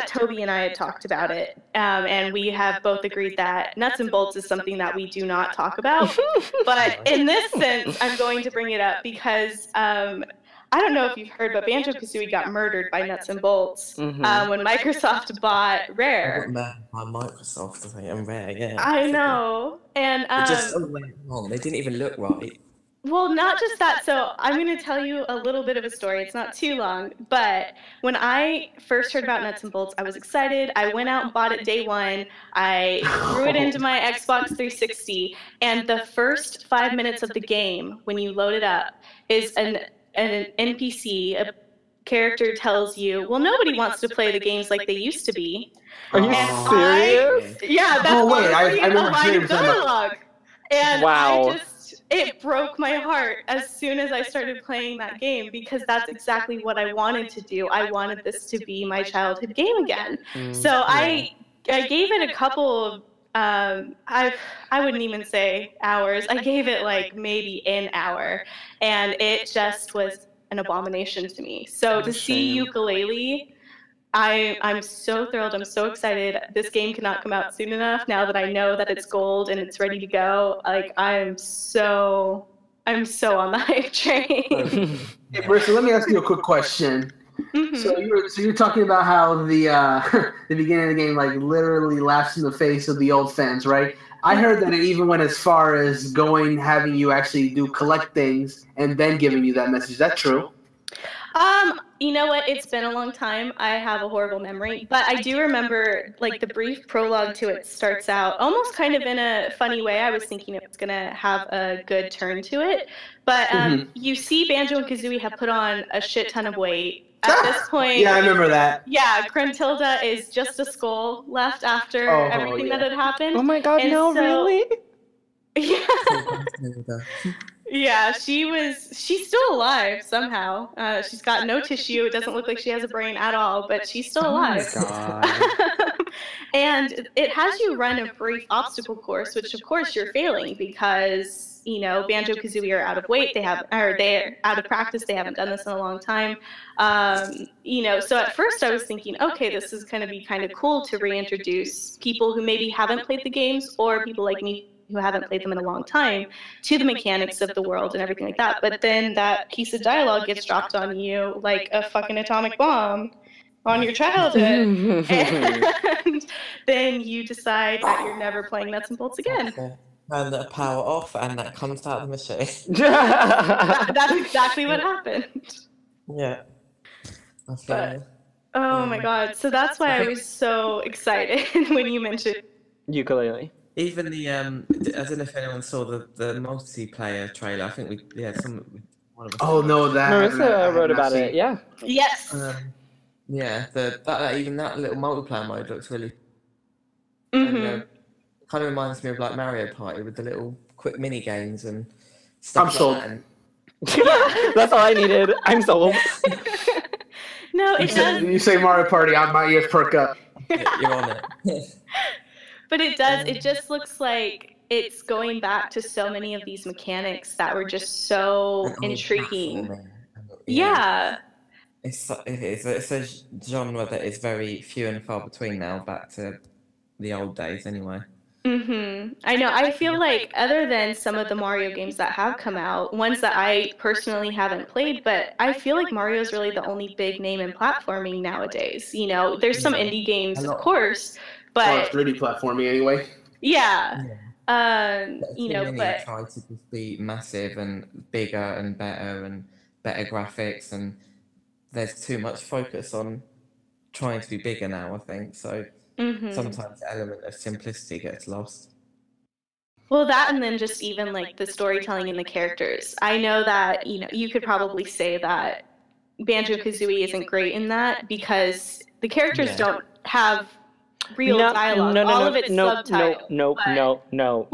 D: Toby and I had talked about it, and we have both agreed that nuts and bolts is something that we do not talk about. But in this sense, I'm going to bring it up because I don't know if you've heard, but Banjo-Kazooie got murdered by nuts and bolts when Microsoft bought Rare.
C: By Microsoft, I think, and Rare, yeah.
D: I know, and
C: it just went wrong. They didn't even look right.
D: Well, not just that. So I'm going to tell you a little bit of a story. It's not too long, but when I first heard about nuts and bolts, I was excited. I went out and bought it day one. I threw it into my Xbox 360, and the first 5 minutes of the game, when you load it up, is an NPC, a character tells you, well, nobody wants to play the games like they used to be.
A: Are you serious?
D: Yeah, that's
B: I remember hearing
D: dialogue. And
A: wow.
D: It broke my heart as soon as I started playing that game, because that's exactly what I wanted to do. I wanted this to be my childhood game again. So I gave it a couple of I wouldn't even say hours. I gave it like maybe an hour, and it just was an abomination to me. So to see Yooka-Laylee, I'm so thrilled. I'm so excited. This game cannot come out soon enough now that I know that it's gold and it's ready to go. Like, I'm so on the hype train.
B: Hey, Marissa, let me ask you a quick question. So you're talking about how the the beginning of the game like literally laughs in the face of the old fans, right? I heard that it even went as far as having you actually collect things and then giving you that message. Is that true?
D: You know what? It's been a long time. I have a horrible memory, but I do remember like the brief prologue to it starts out almost kind of in a funny way. I was thinking it was going to have a good turn to it, but you see Banjo and Kazooie have put on a shit ton of weight. At this point,
B: yeah, I remember that.
D: Yeah, Crimtilda is just a skull left after everything that had happened.
A: Oh my god, and no, really?
D: Yeah. Yeah, she's still alive somehow. She's got no tissue. It doesn't look like she has a brain at all, but she's still alive. And it has you run a brief obstacle course, which of course you're failing because, you know, Banjo-Kazooie are out of weight. They're out of practice. They haven't done this in a long time. You know, so at first I was thinking, okay, this is going to be kind of cool to reintroduce people who maybe haven't played the games, or people like me who haven't played them in a long time, to the mechanics of the world and everything like that. But then that piece of dialogue gets dropped on you like a fucking atomic bomb on your childhood. And then you decide that you're never playing nuts and bolts again.
C: And the power off, and that comes out of the machine.
D: That's exactly what happened.
C: Yeah.
D: Oh my god. So that's why I was so excited when you mentioned
A: Yooka-Laylee.
C: Even the I don't know if anyone saw the multiplayer trailer. I think one of us.
B: Oh no, that
A: Marissa wrote about it. Yeah.
D: Yes.
C: Yeah, even that little multiplayer mode looks really. And, kind of reminds me of like Mario Party with the little quick mini games and stuff.
B: I'm sold.
A: That's all I needed. I'm sold.
D: No, it does.
B: You say Mario Party, my ears perk up.
C: You're on it.
D: But it does. It just looks like it's going back to so many of these mechanics that were just so intriguing. Yeah.
C: It's a genre that is very few and far between now, back to the old days anyway.
D: I know. I feel like other than some of the Mario games that have come out, ones that I personally haven't played, but I feel like Mario is really the only big name in platforming nowadays. You know, there's some indie games, of course, but
B: 3D platforming anyway.
D: Yeah.
C: You know, but try to just be massive and bigger and better graphics, and there's too much focus on trying to be bigger now, I think. So sometimes the element of simplicity gets lost.
D: Well, that, and then just even like the storytelling and the characters. I know that, you know, you could probably say that Banjo-Kazooie isn't great in that because the characters don't have real dialogue. All of it's subtitled.
A: No.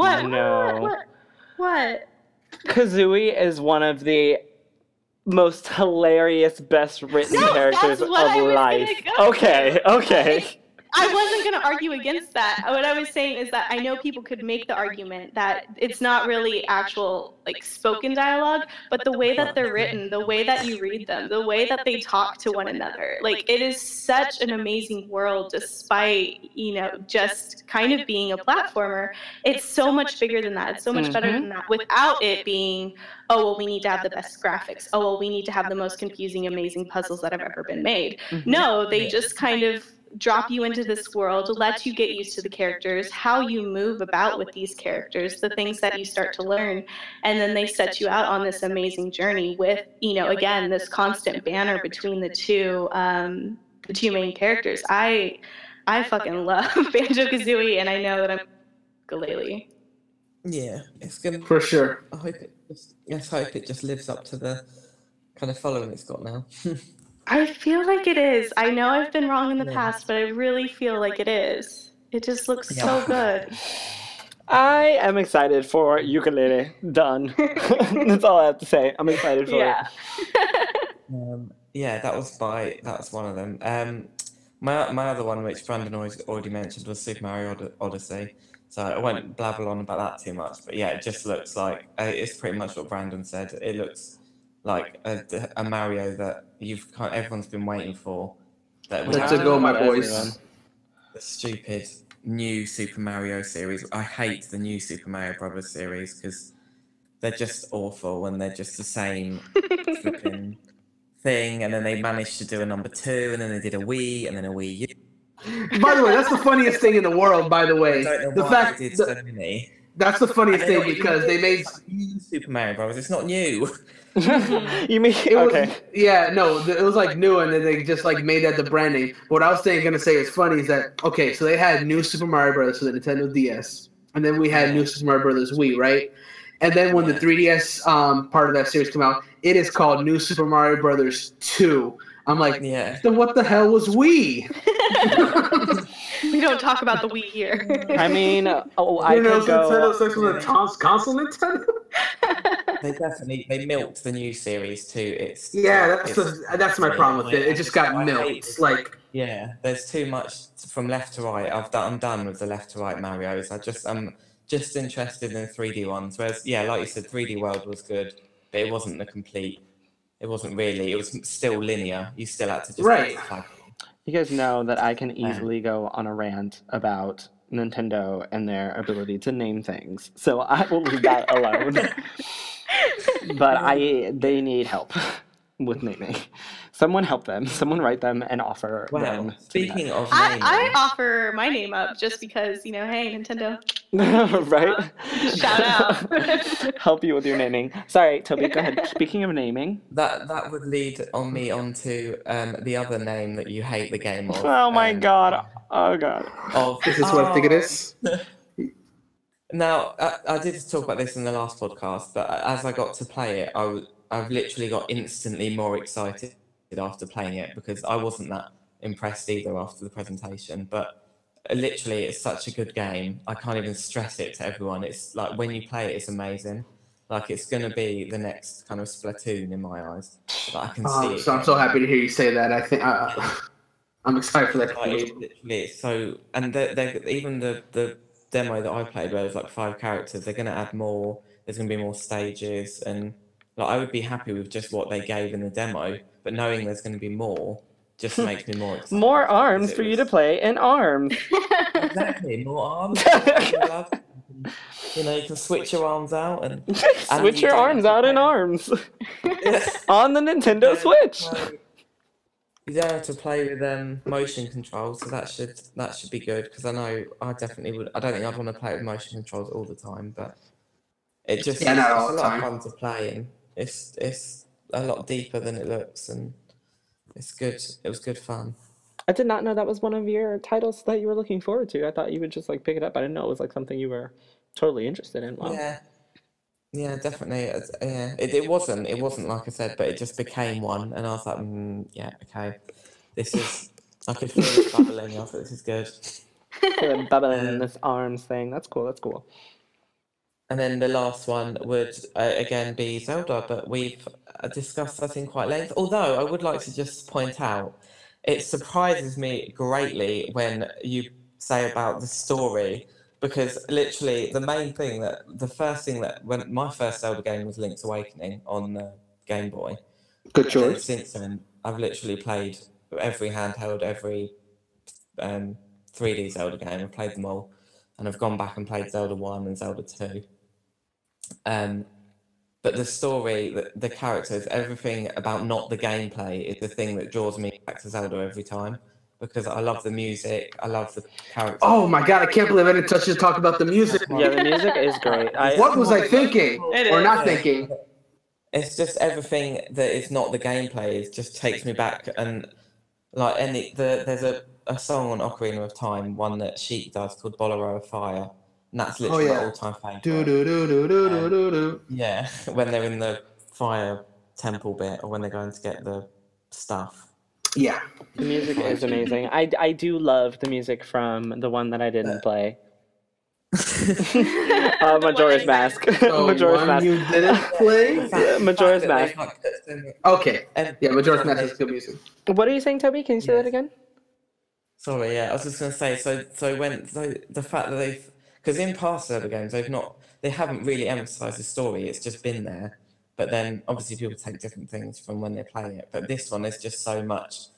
D: What?
A: Kazooie is one of the most hilarious, best written characters of life. Okay.
D: I wasn't going to argue against that. What I was saying is that I know people could make the argument that it's not really actual like spoken dialogue, but the way that they're written, the way that you read them, the way that they talk to one another, like it is such an amazing world despite, just kind of being a platformer. It's so much bigger than that. It's so much better than that without it being, oh, well, we need to have the best graphics. Oh, well, we need to have the most confusing, amazing puzzles that have ever been made. No, they just kind of drop you into this world, let you get used to the characters, how you move about with these characters, the things that you start to learn, and then they set you out on this amazing journey with, again, this constant banner between the two main characters. I fucking love Banjo-Kazooie, and I know that I'm Yooka-Laylee.
C: Yeah, it's gonna
B: for sure.
C: I hope it just lives up to the kind of following it's got now.
D: I feel like it is. I know I've been wrong in the past, but I really feel like it is. It just looks so good.
A: I am excited for Yooka-Laylee. Done. That's all I have to say. I'm excited for it.
C: That was one of them. My other one, which Brandon already mentioned, was Super Mario Odyssey. So I won't blabber on about that too much. But yeah, it just looks like it's pretty much what Brandon said. It looks like a Mario that everyone's been waiting for.
B: Let's go, my boys.
C: The stupid new Super Mario series. I hate the new Super Mario Brothers series because they're just awful and they're just the same flipping thing. And then they managed to do a number 2, and then they did a Wii, and then a Wii U.
B: By the way, that's the funniest thing in the world. By the way, the fact
C: they did so many.
B: That's the funniest thing because they made
C: Super Mario Bros. It's not new.
A: You mean
B: it was like new, and then they just like made that the brand name. What I was gonna say is funny is that so they had new Super Mario Bros. For the Nintendo DS, and then we had new Super Mario Bros. Wii, right? And then when the 3DS part of that series came out, it is called New Super Mario Bros. 2. I'm like, then what the hell was Wii?
D: We don't talk about the Wii here.
A: I mean, I could go.
B: Nintendo sex with a console Nintendo.
C: They milked the new series too.
B: That's my problem with it. It just got milked.
C: There's too much from left to right. I'm done with the left to right Marios. I'm just interested in 3D ones. Whereas like you said, 3D World was good, but it wasn't the complete. It wasn't really. It was still linear. You still had to just
A: You guys know that I can easily go on a rant about Nintendo and their ability to name things, so I will leave that alone. But they need help with naming. Someone help them. Someone write them and offer them.
C: Speaking of
D: naming, I offer my name up just because, hey, Nintendo.
A: Right?
D: Shout out.
A: Help you with your naming. Sorry, Toby, go ahead. Speaking of naming.
C: That would lead me onto the other name that you hate the game of.
A: Oh my god. Oh god.
B: This is what I think it is.
C: Now, I did talk about this in the last podcast, but as I got to play it, I've literally got instantly more excited after playing it because I wasn't that impressed either after the presentation. But literally, it's such a good game. I can't even stress it to everyone. It's like when you play it, it's amazing. Like it's going to be the next kind of Splatoon in my eyes. I can see it.
B: So I'm so happy to hear you say that. I think I'm excited for that.
C: It's so, and even the demo that I played, where there's like 5 characters, they're going to add more. There's going to be more stages, and I would be happy with just what they gave in the demo, but knowing there's going to be more just makes me more excited.
A: More arms for you to play in ARMS.
C: Exactly, more arms. You can switch your arms out and
A: switch your arms out in ARMS on the Nintendo Switch.
C: You don't have to play with motion controls, so that should be good. Because I know I definitely would. I don't think I'd want to play with motion controls all the time, but it just it's a lot of fun to play, and it's a lot deeper than it looks, and it's good. It was good fun.
A: I did not know that was one of your titles that you were looking forward to. I thought you would just pick it up. I didn't know it was something you were totally interested in. Wow.
C: Yeah, definitely. Yeah, it wasn't like I said, but it just became one, and I was like, okay, this is. I could feel it bubbling. I thought this is good.
A: feel it bubbling in this arms thing. That's cool. That's cool.
C: And then the last one would again be Zelda, but we've discussed that in quite length. Although I would like to just point out, it surprises me greatly when you say about the story, because literally the first thing that when my first Zelda game was Link's Awakening on Game Boy.
B: Good choice.
C: Since then, I've literally played every handheld, every 3D Zelda game. I've played them all, and I've gone back and played Zelda 1 and Zelda 2. But the story, the characters, everything about not the gameplay is the thing that draws me back to Zelda every time, because I love the music, I love the characters.
B: Oh my god, I can't believe I didn't touch to talk about the music.
A: Yeah, the music is great.
B: What was I thinking or not thinking?
C: It's just everything that is not the gameplay. It just takes me back, and like there's a song on Ocarina of Time, one that Sheik does called Bolero of Fire. And that's literally my all-time favourite. Yeah, when they're in the fire temple bit, or when they're going to get the stuff.
B: Yeah.
A: The music is amazing. I do love the music from the one that I didn't play. Majora's Mask. Majora's Mask.
B: You didn't play?
A: Majora's Mask.
B: Okay. Yeah, Majora's Mask is good music.
A: What are you saying, Toby? Can you say that again?
C: Sorry, yeah, I was just going to say, so the fact that because in past Zelda games, they haven't really emphasised the story, it's just been there. But then, obviously, people take different things from when they're playing it. But this one, there's just so much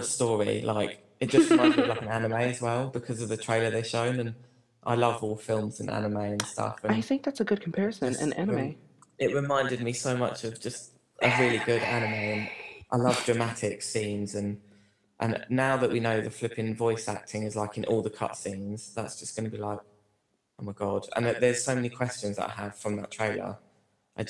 C: story. Like, it just reminds me of like an anime as well, because of the trailer they've shown. And I love all films and anime and stuff. And
A: I think that's a good comparison, an anime.
C: It reminded me so much of just a really good anime. And I love dramatic scenes. And now that we know the flipping voice acting is like in all the cutscenes, that's just going to be like, oh my god. And there's so many questions that I have from that trailer. I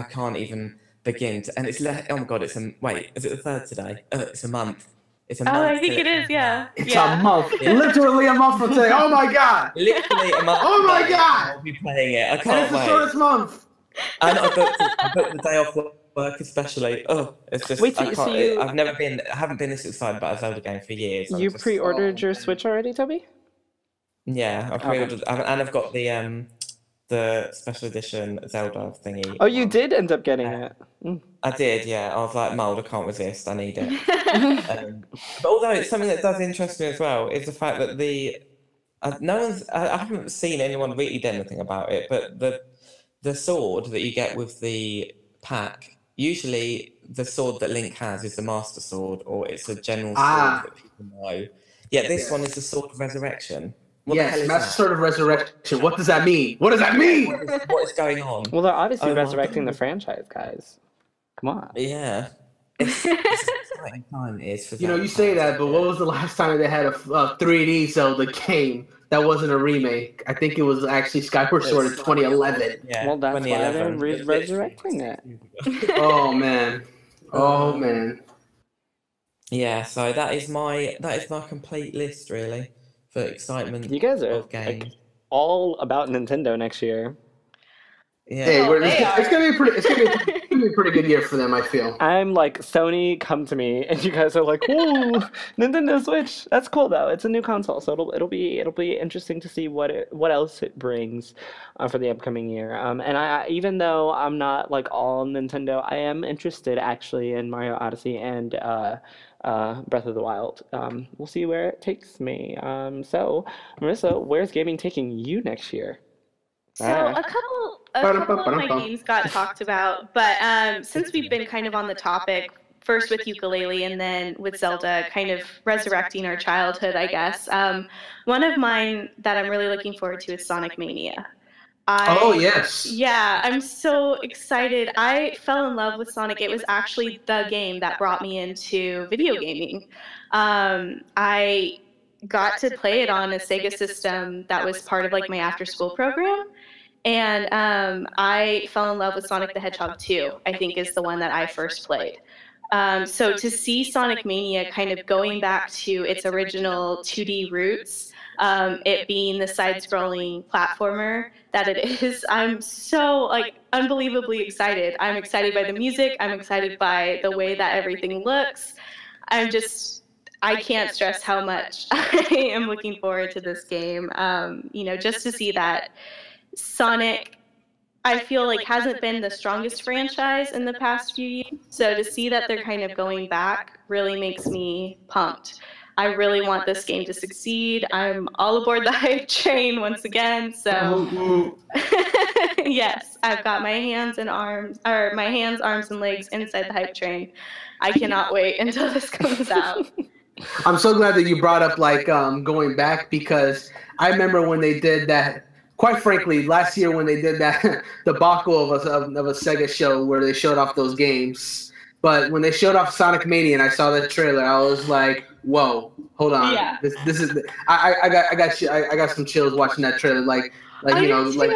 C: can't even begin to, and it's oh my god, is it the third today? It's a month. It's a month.
D: Oh, I think it is, yeah.
B: It's a month. Yeah. Literally a month from today. Oh my god.
C: Literally a month.
B: Oh my god.
C: I'll be playing it. I can't
B: wait. It's the shortest month.
C: And I booked the day off work especially. Oh, it's just I haven't been this excited about a Zelda game for years.
A: You pre-ordered your Switch already, Toby?
C: Yeah, I pre-ordered, and I've got the special edition Zelda thingy.
A: Oh, you did end up getting it.
C: I did, yeah. I was like, Mold, I can't resist. I need it. But although it's something that does interest me as well is the fact that I haven't seen anyone really do anything about it, but the sword that you get with the pack, usually the sword that Link has is the Master Sword, or it's a general sword that people know. Yeah, this one is the Sword of Resurrection.
B: Yes, Master Sword of Resurrection. What does that mean? What does that mean?
C: What is going on?
A: Well, they're obviously resurrecting the franchise, guys. Come on.
C: Yeah. It's an exciting time, it is. For
B: you say that, but what was the last time they had a 3D Zelda game that wasn't a remake? I think it was actually Skyward Sword in 2011.
C: Yeah,
A: well, that's why they're resurrecting it.
B: Oh, man. Oh, man.
C: Yeah, so that is my complete list, really. For excitement.
A: You guys are like, all about Nintendo next year.
C: Yeah.
B: Hey, it's gonna be a pretty good year for them, I feel.
A: I'm like, Sony, come to me, and you guys are like, whoa, Nintendo Switch. That's cool though. It's a new console, so it'll be interesting to see what else it brings for the upcoming year. And I, even though I'm not like all Nintendo, I am interested actually in Mario Odyssey and Breath of the Wild. We'll see where it takes me. So, Marissa, where's gaming taking you next year?
D: So a couple of my games got talked about, but since we've been kind of on the topic, first with Yooka-Laylee and then with Zelda, kind of resurrecting our childhood, I guess. One of mine that I'm really looking forward to is Sonic Mania.
B: Oh, yes.
D: Yeah, I'm so excited. I fell in love with Sonic. It was actually the game that brought me into video gaming. I got to play it on a Sega system that was part of like my after-school program. And I fell in love with Sonic the Hedgehog 2, I think is the one that I first played. So to see Sonic Mania kind of going back to its original 2D roots, it being the side-scrolling platformer that it is, I'm so like unbelievably excited. I'm excited by the music. I'm excited by the way that everything looks. I can't stress how much I am looking forward to this game. You know, just to see that Sonic, I feel like, hasn't been the strongest franchise in the past few years. So to see that they're kind of going back really makes me pumped. I really want this game to succeed. I'm all aboard the hype train once again. So yes, I've got my hands, arms, and legs inside the hype train. I cannot wait until this comes out.
B: I'm so glad that you brought up like going back, because I remember when they did that. Quite frankly, last year when they did that debacle of a Sega show where they showed off those games, but when they showed off Sonic Mania and I saw that trailer, I was like, "Whoa, hold on!
D: Yeah.
B: This is I got some chills watching that trailer. Like you know, like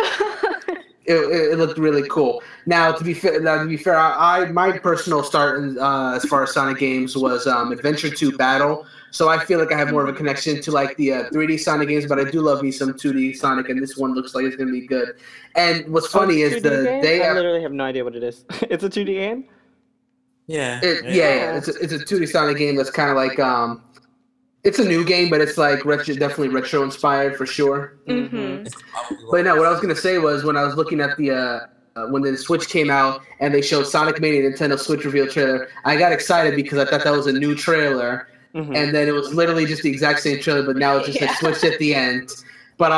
B: it looked really cool. Now to be fair, my personal start as far as Sonic games was Adventure 2 Battle. So I feel like I have more of a connection to like the 3D Sonic games, but I do love me some 2D Sonic, and this one looks like it's gonna be good. And what's funny is
A: I literally have no idea what it is. It's a 2D game.
C: Yeah.
B: It's a 2D Sonic game that's kind of like it's a new game, but it's like definitely retro inspired for sure.
D: Mm-hmm.
B: But no, what I was gonna say was when I was looking at the when the Switch came out and they showed Sonic Mania Nintendo Switch reveal trailer, I got excited because I thought that was a new trailer. Mm-hmm. And then it was literally just the exact same trailer, but now it's just like switched at the end. But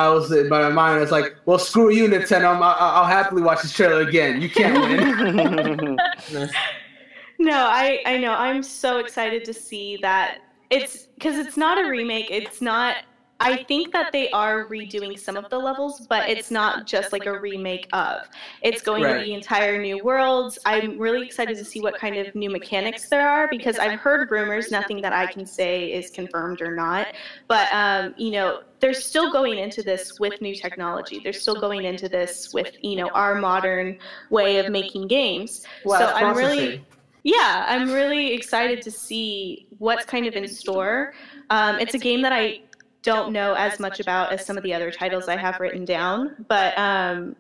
B: my mind was like, well, screw you, Nintendo. I'll happily watch this trailer again. You can't win.
D: No, I know. I'm so excited to see that. It's because it's not a remake. It's not. I think that they are redoing some of the levels, but it's not just like a remake of. It's going to be entire new worlds. I'm really excited to see what kind of new mechanics there are, because I've heard rumors, nothing that I can say is confirmed or not. But, you know, they're still going into this with new technology. They're still going into this with, you know, our modern way of making games.
B: Well,
D: so I'm really excited to see what's kind of in store. It's a game that I don't know as much about as some of the other titles I have written down, but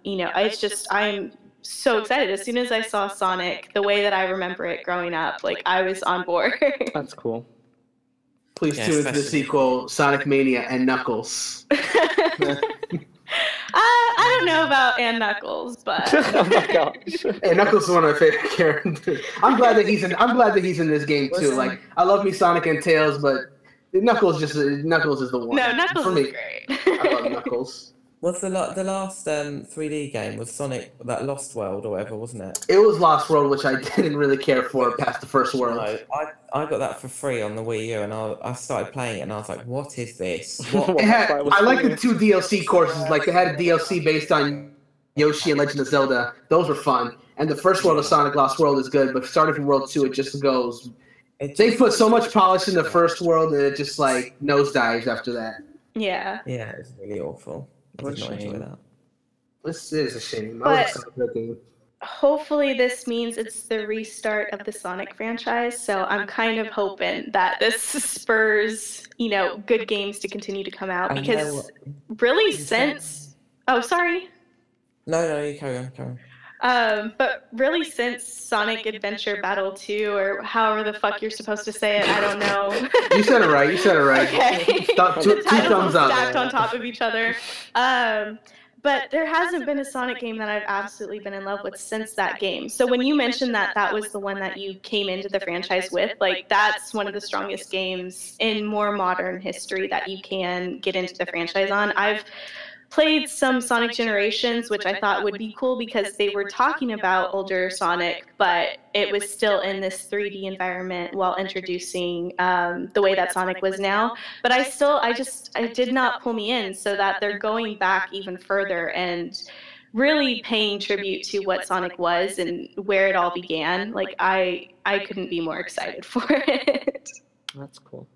D: you know, it's just, I'm so excited. As soon as I saw Sonic, the way that I remember it growing up, like, I was on board.
A: That's cool.
B: Please tune into the sequel, Sonic Mania and Knuckles.
D: I don't know about and Knuckles, but
A: oh my gosh.
B: Hey, Knuckles is one of my favorite characters. I'm glad that he's in this game too. Like, I love me Sonic and Tails, but Knuckles is the one.
D: No, Knuckles
B: for me.
D: is great.
B: I love Knuckles.
C: Was the last 3D game was Sonic, that Lost World or whatever, wasn't it?
B: It was Lost World, which I didn't really care for past the first world.
C: No, I got that for free on the Wii U, and I started playing it, and I was like, "What is this?" What?
B: I like the 2 DLC courses. Like, they had a DLC based on Yoshi and Legend of Zelda. Those were fun. And the first world of Sonic Lost World is good, but starting from World 2, it just goes. They put so much polish in the first world that it just like nosedives after that.
D: Yeah.
C: Yeah, it's really awful. I did not enjoy that.
B: This is a shame.
D: But hopefully this means it's the restart of the Sonic franchise, so I'm kind of hoping that this spurs, you know, good games to continue to come out, because really since... Oh, sorry.
C: No, you carry on.
D: But really since Sonic Adventure Battle 2, or however the fuck you're supposed to say it, I don't know.
B: You said it right. Okay. Two thumbs up.
D: Stacked on top of each other. But there hasn't been a Sonic game that I've absolutely been in love with since that game. So when you mentioned that was the one that you came into the franchise with, like, that's one of the strongest games in more modern history that you can get into the franchise on. I've played some Sonic Generations, which I thought would be cool because they were talking about older Sonic, but it was still in this 3D environment while introducing the way that Sonic was now. But I did not pull me in, so that they're going back even further and really paying tribute to what Sonic was and where it all began. Like, I couldn't be more excited for it.
A: That's cool.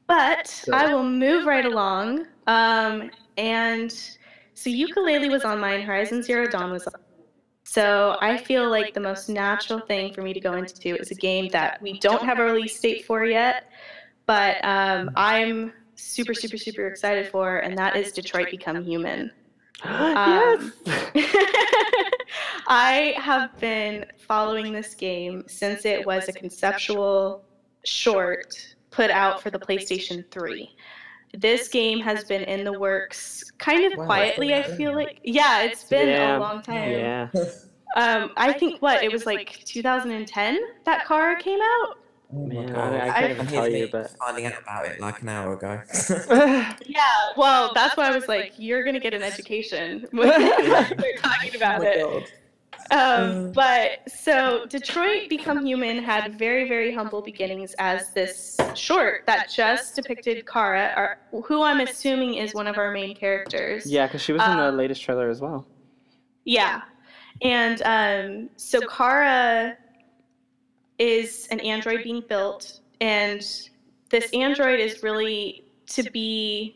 D: But I will move right along. And so Yooka-Laylee was on mine, Horizon Zero Dawn was on. So I feel like the most natural thing for me to go into is a game that we don't have a release date for yet, but I'm super, super, super excited for, and that is Detroit Become Human.
A: Yes!
D: I have been following this game since it was a conceptual short put out for the PlayStation 3. This game has been in the works kind of quietly, I feel like. Yeah, it's been a long time.
A: Yeah.
D: I think, it was like 2010 that Kara came out?
C: Oh my
A: Man,
C: God.
A: I can't even tell you, but
C: finding out about it like an hour ago.
D: Yeah, well, that's why I was like, you're going to get an education when we're talking about it. But so Detroit Become Human had very, very humble beginnings as this short that just depicted Kara, who I'm assuming is one of our main characters.
A: Yeah, because she was in the latest trailer as well.
D: Yeah. And so Kara is an android being built, and this android is really to be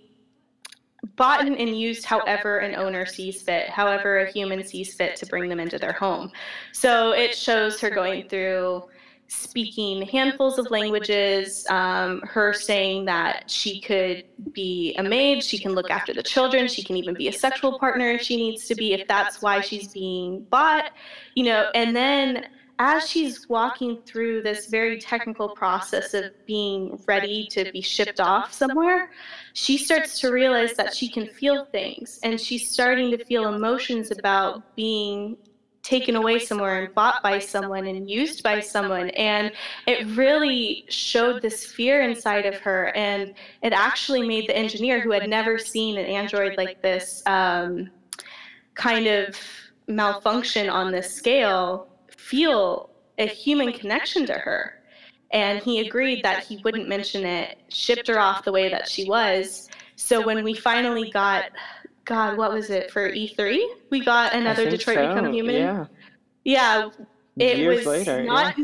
D: bought and used however an owner sees fit, however a human sees fit to bring them into their home. So it shows her going through speaking handfuls of languages, her saying that she could be a maid, she can look after the children, she can even be a sexual partner if she needs to be, if that's why she's being bought, and then as she's walking through this very technical process of being ready to be shipped off somewhere, she starts to realize that she can feel things, and she's starting to feel emotions about being taken away somewhere and bought by someone and used by someone. And it really showed this fear inside of her, and it actually made the engineer, who had never seen an android like this kind of malfunction on this scale, feel a human connection to her. And he agreed that he wouldn't mention it, shipped her off the way that she was. So when we finally got, God, what was it, for E3? We got another Detroit Become Human.
A: Yeah.
D: Yeah. It
A: years
D: was
A: later,
D: not.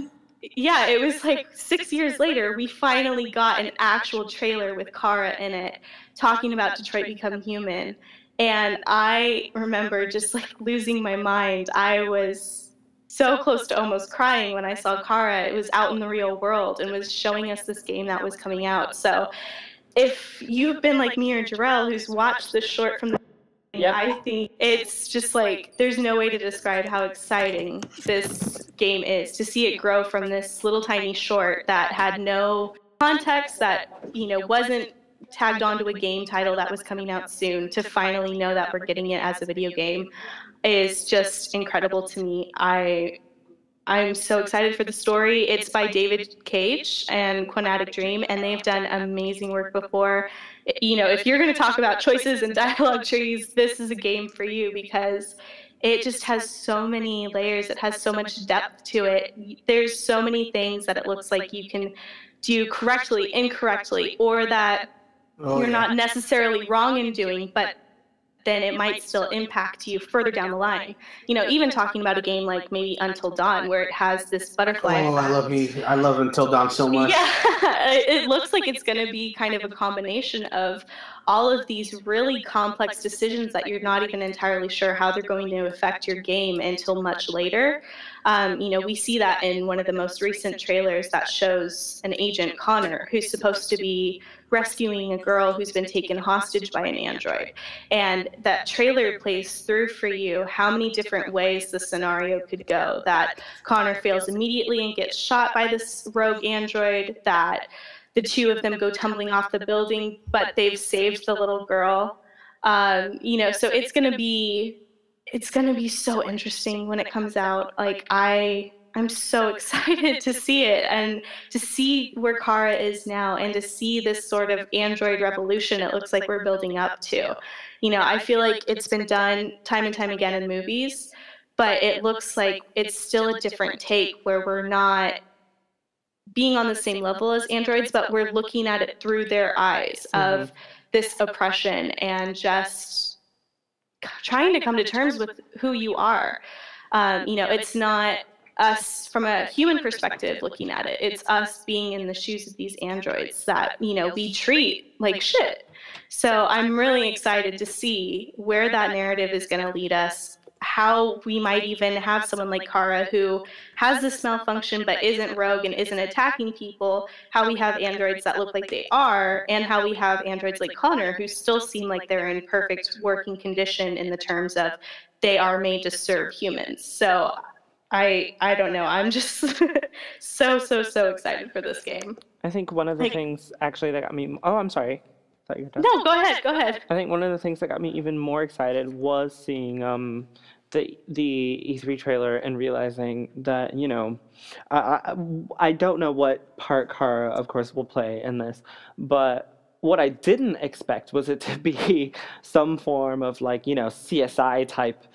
D: Yeah, it was like 6 years later, we finally got an actual trailer with Kara in it, talking about Detroit Become Human. And I remember just like losing my mind. I was so close to almost crying when I saw Kara. It was out in the real world and was showing us this game that was coming out. So if you've been like me or Jarrell, who's watched this short from the beginning, I think it's just like, there's no way to describe how exciting this game is, to see it grow from this little tiny short that had no context, that, wasn't tagged onto a game title that was coming out soon, to finally know that we're getting it as a video game is just incredible to me. I'm so excited for the story. It's by David Cage and Quantic Dream, and they've done amazing work before. If you're going to talk about choices and dialogue trees, this is a game for you, because it just has so many layers. It has so much depth to it. There's so many things that it looks like you can do correctly, incorrectly, or that you're not necessarily wrong in doing, but then it might still impact you further down the line. Even talking about a game like maybe Until Dawn, where it has this butterfly.
B: Oh, I love Until Dawn so much.
D: Yeah, it looks like it's going to be kind of a combination of all of these really complex decisions that you're not even entirely sure how they're going to affect your game until much later. We see that in one of the most recent trailers that shows an agent, Connor, who's supposed to be rescuing a girl who's been taken hostage by an android. And that trailer plays through for you how many different ways the scenario could go. That Connor fails immediately and gets shot by this rogue android, that the two of them go tumbling off the building, but they've saved the little girl. So it's going to be so interesting when it comes out. Like, I'm so excited to see it, and to see where Kara is now, and to see this sort of android revolution it looks like we're building up to. I feel like it's been done time and time again in movies, but it looks like it's still a different take, where we're not being on the same level as androids, but we're looking at it through their eyes of this oppression and just trying to come to terms with who you are. It's not us from a human perspective looking at it. It's us being in the shoes of these androids that, we treat like shit. So I'm really excited to see where that narrative is going to lead us, how we might even have someone like Kara who has this malfunction but isn't rogue and isn't attacking people, how we have androids that look like they are, and how we have androids like Connor who still seem like they're in perfect working condition in the terms of they are made to serve humans. So I don't know. I'm just so excited for this game.
A: I think one of the things actually that got me... Oh, I'm sorry.
D: No, go ahead.
A: I think one of the things that got me even more excited was seeing the E3 trailer and realizing that, you know, I don't know what part Kara, of course, will play in this, but what I didn't expect was it to be some form of, like, you know, CSI type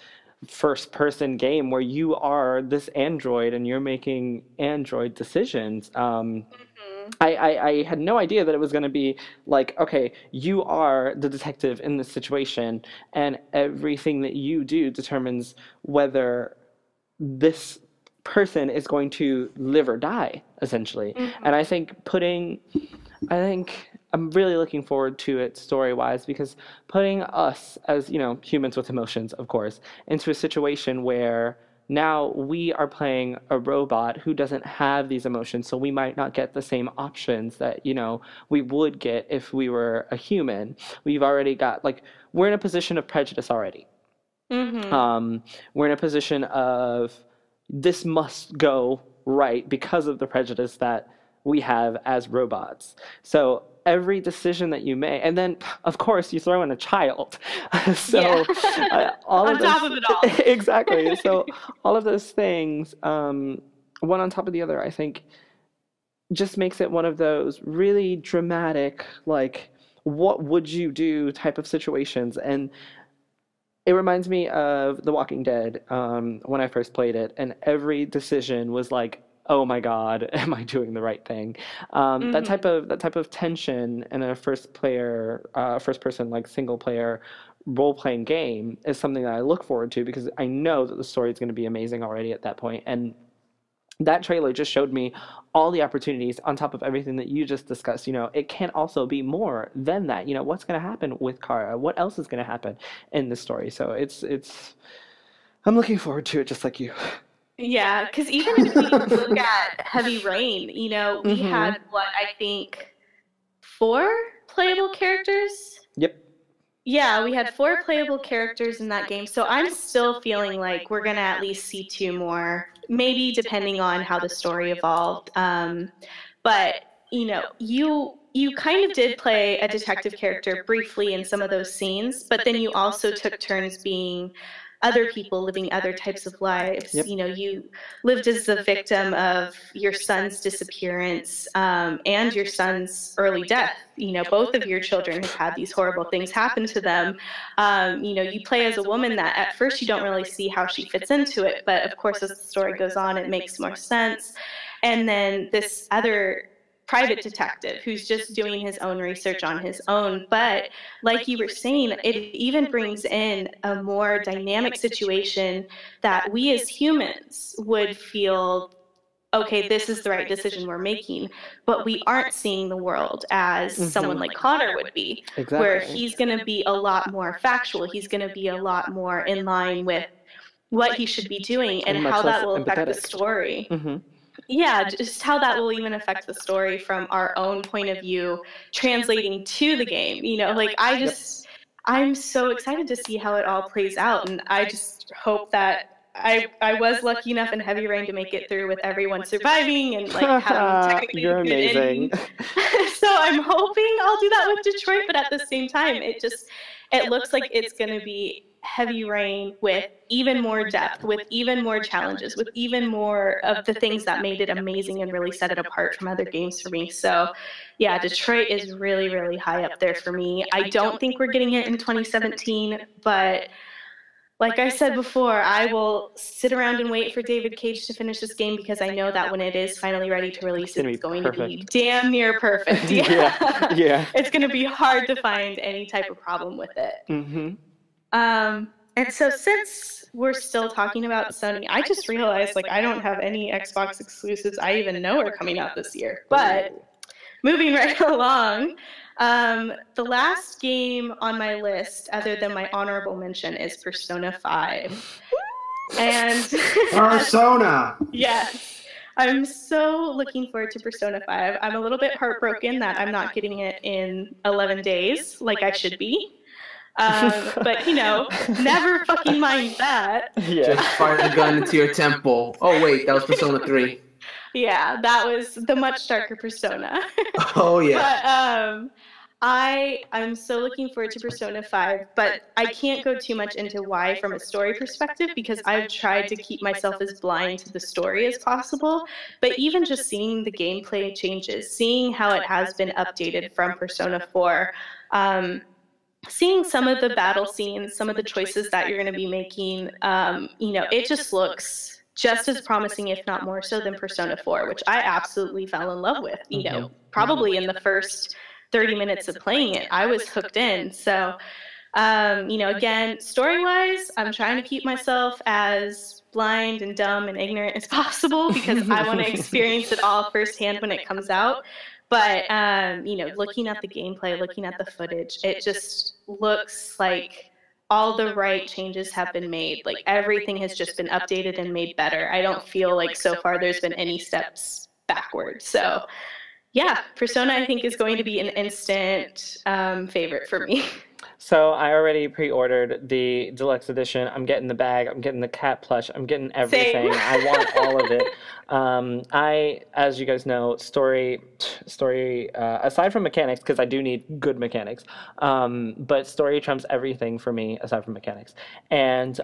A: first-person game where you are this android and you're making android decisions. I had no idea that it was going to be like, okay, you are the detective in this situation, and everything that you do determines whether this person is going to live or die, essentially. And I think I'm really looking forward to it story-wise, because putting us as, you know, humans with emotions, of course, into a situation where now we are playing a robot who doesn't have these emotions, so we might not get the same options that, you know, we would get if we were a human. We've already got, like, we're in a position of prejudice already. We're in a position of this must go right because of the prejudice that we have as robots. So every decision that you make, and then of course you throw in a child, so all
D: on
A: of those,
D: top of it all.
A: exactly. So all of those things, one on top of the other, I think, just makes it one of those really dramatic, like, what would you do type of situations. And it reminds me of The Walking Dead, when I first played it, and every decision was like, oh my God, am I doing the right thing? That type of tension in a first person, like, single player role playing game is something that I look forward to, because I know that the story is going to be amazing already at that point. And that trailer just showed me all the opportunities on top of everything that you just discussed. You know, it can also be more than that. You know, what's going to happen with Kara? What else is going to happen in the story? So it's I'm looking forward to it, just like you.
D: Yeah, because even if we look at Heavy Rain, you know, we had, what, I think 4 playable characters?
A: Yep.
D: Yeah, we had 4 playable characters in that game, so I'm still feeling like we're going to at least see 2 more, maybe depending on how the story evolved. But, you know, you kind of did play a detective character briefly in some of those scenes, but then you also took turns being other people living other types of lives. You know, you lived as the victim of your son's disappearance and your son's early death. You know, both of your children have had these horrible things happen to them. You know, you play as a woman that at first you don't really see how she fits into it, but of course as the story goes on, it makes more sense. And then this other private detective who's just doing his own research on his own. But like you were saying, it even brings in a more dynamic situation that we as humans would feel, okay, this is the right decision we're making, but we aren't seeing the world as someone like Connor would be, where he's going to be a lot more factual. He's going to be a lot more in line with what he should be doing and how that will affect the story. Yeah, just how that will even affect the story from our own point of view, translating to the game. You know, like, I'm so excited to see how it all plays out, and I just hope that I was lucky enough in Heavy Rain to make it through with everyone surviving and, like, having technically
A: You're
D: a good
A: amazing.
D: ending. So I'm hoping I'll do that with Detroit, but at the same time, it looks like it's going to be Heavy Rain with even more depth, with even more challenges, with even more of the things that made it amazing and really set it apart from other games for me. So yeah, Detroit is really, really high up there for me. I don't think we're getting it in 2017, but like I said before, I will sit around and wait for David Cage to finish this game, because I know that when it is finally ready to release, it's going to be damn near perfect. Yeah. It's going to be hard to find any type of problem with it. And so since we're still talking about Sony, I just realized, like, I don't have any Xbox exclusives I even know are coming out this year. But moving right along, the last game on my list, other than my honorable mention, is Persona 5. And
B: Persona!
D: Yes. I'm so looking forward to Persona 5. I'm a little bit heartbroken that I'm not getting it in 11 days like I should be. But, you know, never fucking mind that.
B: Just fire the gun into your temple. Oh, wait, that was Persona 3.
D: Yeah, that was the much darker Persona.
B: Oh yeah.
D: But I'm so looking forward to Persona 5, but I can't go too much into why from a story perspective because I've tried to keep myself as blind to the story as possible. But even just seeing the gameplay changes, seeing how it has been updated from Persona 4, seeing some of the battle scenes, some of the choices that you're going to be making, it just looks just as promising, if not more so, than Persona 4, which I absolutely fell in love with. Probably in the first 30 minutes of playing it, I was hooked in. So, again, story-wise, I'm trying to keep myself as blind and dumb and ignorant as possible because I want to experience it all firsthand when it comes out. But, looking at the gameplay, looking at the footage, it just looks like all the right changes have been made. Like, everything has just been updated and made better. I don't feel like so far there's been any steps backwards. So, yeah, Persona, I think, is going to be an instant favorite for me.
A: So I already pre-ordered the deluxe edition. I'm getting the bag. I'm getting the cat plush. I'm getting everything.
D: Same.
A: I want all of it. As you guys know, story. Aside from mechanics, because I do need good mechanics, but story trumps everything for me aside from mechanics. And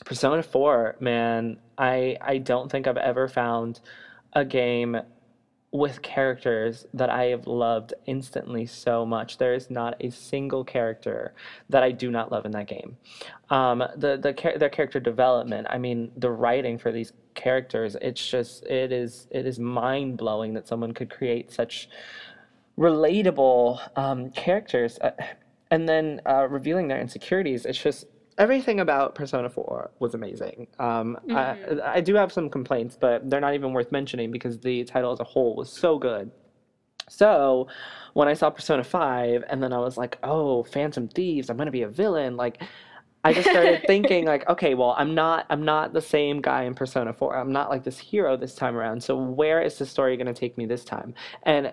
A: Persona 4, man, I don't think I've ever found a game with characters that I have loved instantly so much. There is not a single character that I do not love in that game. The character development, I mean, the writing for these characters, it is mind blowing that someone could create such relatable characters, and then revealing their insecurities. It's just everything about Persona 4 was amazing. I do have some complaints, but they're not even worth mentioning because the title as a whole was so good. So when I saw Persona 5, and then I was like, oh, Phantom Thieves, I'm going to be a villain. Like, I just started thinking, like, okay, well, I'm not the same guy in Persona 4. I'm not like this hero this time around. So where is the story going to take me this time? And,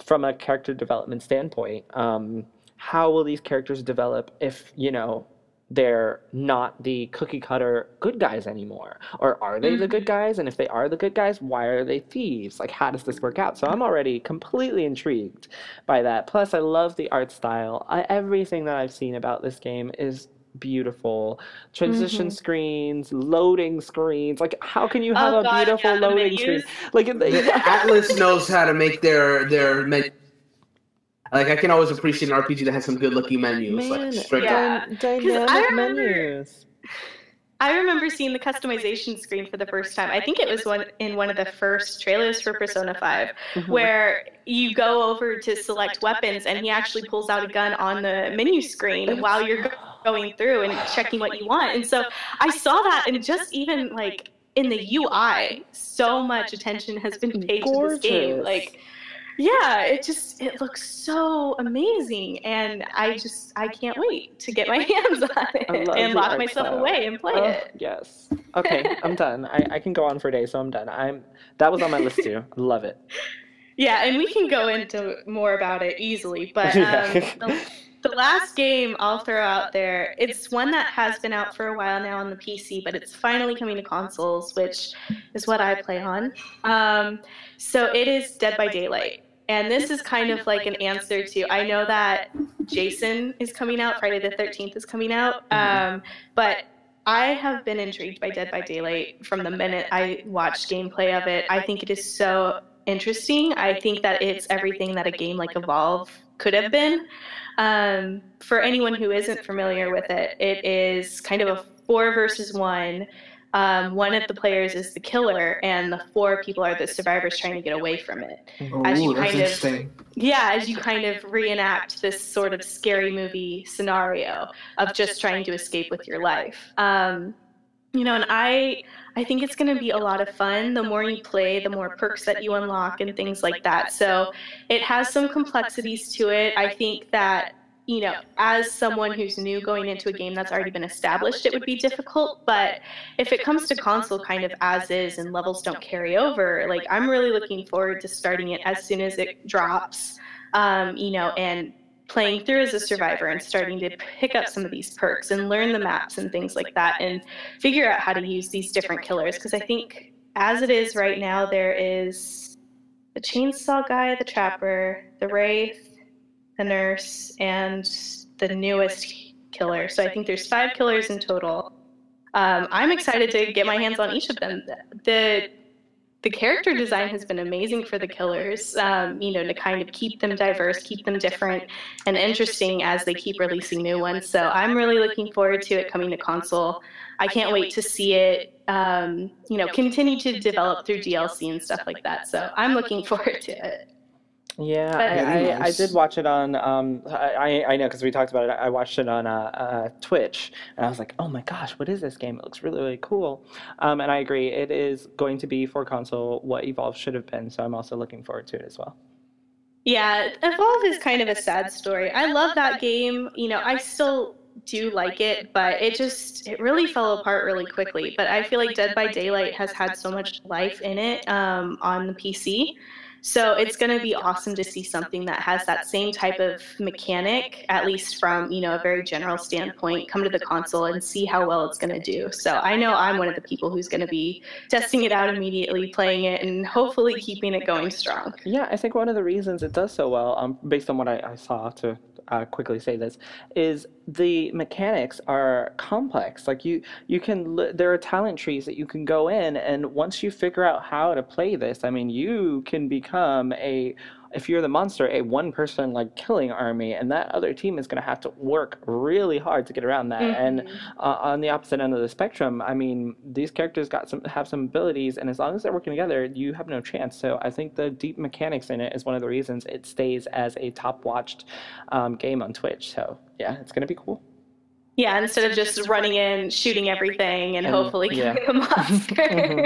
A: from a character development standpoint, how will these characters develop if, they're not the cookie cutter good guys anymore? Or are they the good guys? And if they are the good guys, why are they thieves? Like, how does this work out? So I'm already completely intrigued by that. Plus, I love the art style. Everything that I've seen about this game is beautiful. Transition screens, loading screens. Like, how can you have a beautiful loading screen? Like,
B: Atlas knows how to make their like, I can always appreciate an RPG that has some good-looking menus.
A: Dynamic menus.
D: I remember seeing the customization screen for the first time. I think it was in one of the first trailers for Persona 5, where you go over to select weapons, and he actually pulls out a gun on the menu screen while you're going through and checking what you want. And so I saw that, and just even, like, in the UI, so much attention has been paid to this game. Like, yeah, it looks so amazing, and I can't wait to get my hands on it and lock myself away and play it.
A: Yes. Okay, I'm done. I can go on for days, so I'm done. That was on my list too. I love it.
D: Yeah, and we can go into more about it easily, but the last game I'll throw out there, it's one that has been out for a while now on the PC, but it's finally coming to consoles, which is what I play on. So it is Dead by Daylight. And this is kind of like an answer to, I know that Jason is coming out, Friday the 13th is coming out, but I have been intrigued by Dead by Daylight from the minute I watched gameplay of it. I think it is so interesting. I think that it's everything that a game like Evolve could have been. For anyone who isn't familiar with it, it is kind of a 4 versus 1. One of the players is the killer, and the 4 people are the survivors trying to get away from it.
B: That's interesting.
D: As you kind of reenact this sort of scary movie scenario of just trying to escape with your life. And I think it's going to be a lot of fun. The more you play, the more perks that you unlock and things like that. So it has some complexities to it. I think that, as someone who's new going into a game that's already been established, it would be difficult. But if it comes to console kind of as is and levels don't carry over, like, I'm really looking forward to starting it as soon as it drops, and playing through as a survivor and starting to pick up some of these perks and learn the maps and things like that and figure out how to use these different killers. Because I think as it is right now, there is the chainsaw guy, the trapper, the wraith, the nurse, and the newest killer. So I think there's 5 killers in total. I'm excited to get my hands on each of them. The character design has been amazing for the killers, to kind of keep them diverse, keep them different and interesting as they keep releasing new ones. So I'm really looking forward to it coming to console. I can't wait to see it, continue to develop through DLC and stuff like that. So I'm looking forward to it.
A: Yeah, I did watch it on, I know because we talked about it, I watched it on Twitch, and I was like, oh my gosh, what is this game? It looks really, really cool. And I agree, it is going to be for console what Evolve should have been, so I'm also looking forward to it as well.
D: Yeah, Evolve is kind of a sad story. I love that game, I still do like it, but it really fell apart really quickly. But I feel like Dead by Daylight has had so much life in it on the PC. So it's going to be awesome to see something that has that same type of mechanic, at least from, a very general standpoint, come to the console and see how well it's going to do. So I know I'm one of the people who's going to be testing it out immediately, playing it, and hopefully keeping it going strong.
A: Yeah, I think one of the reasons it does so well, based on what I saw, to quickly say this, is the mechanics are complex. Like you can, there are talent trees that you can go in, and once you figure out how to play this, I mean, you can become if you're the monster, a one-person like killing army, and that other team is going to have to work really hard to get around that. Mm-hmm. And on the opposite end of the spectrum, I mean, these characters have some abilities, and as long as they're working together, you have no chance. So I think the deep mechanics in it is one of the reasons it stays as a top-watched game on Twitch. So yeah, it's going to be cool.
D: Yeah, instead of just running in, shooting everything, and hopefully killing a monster. Mm-hmm.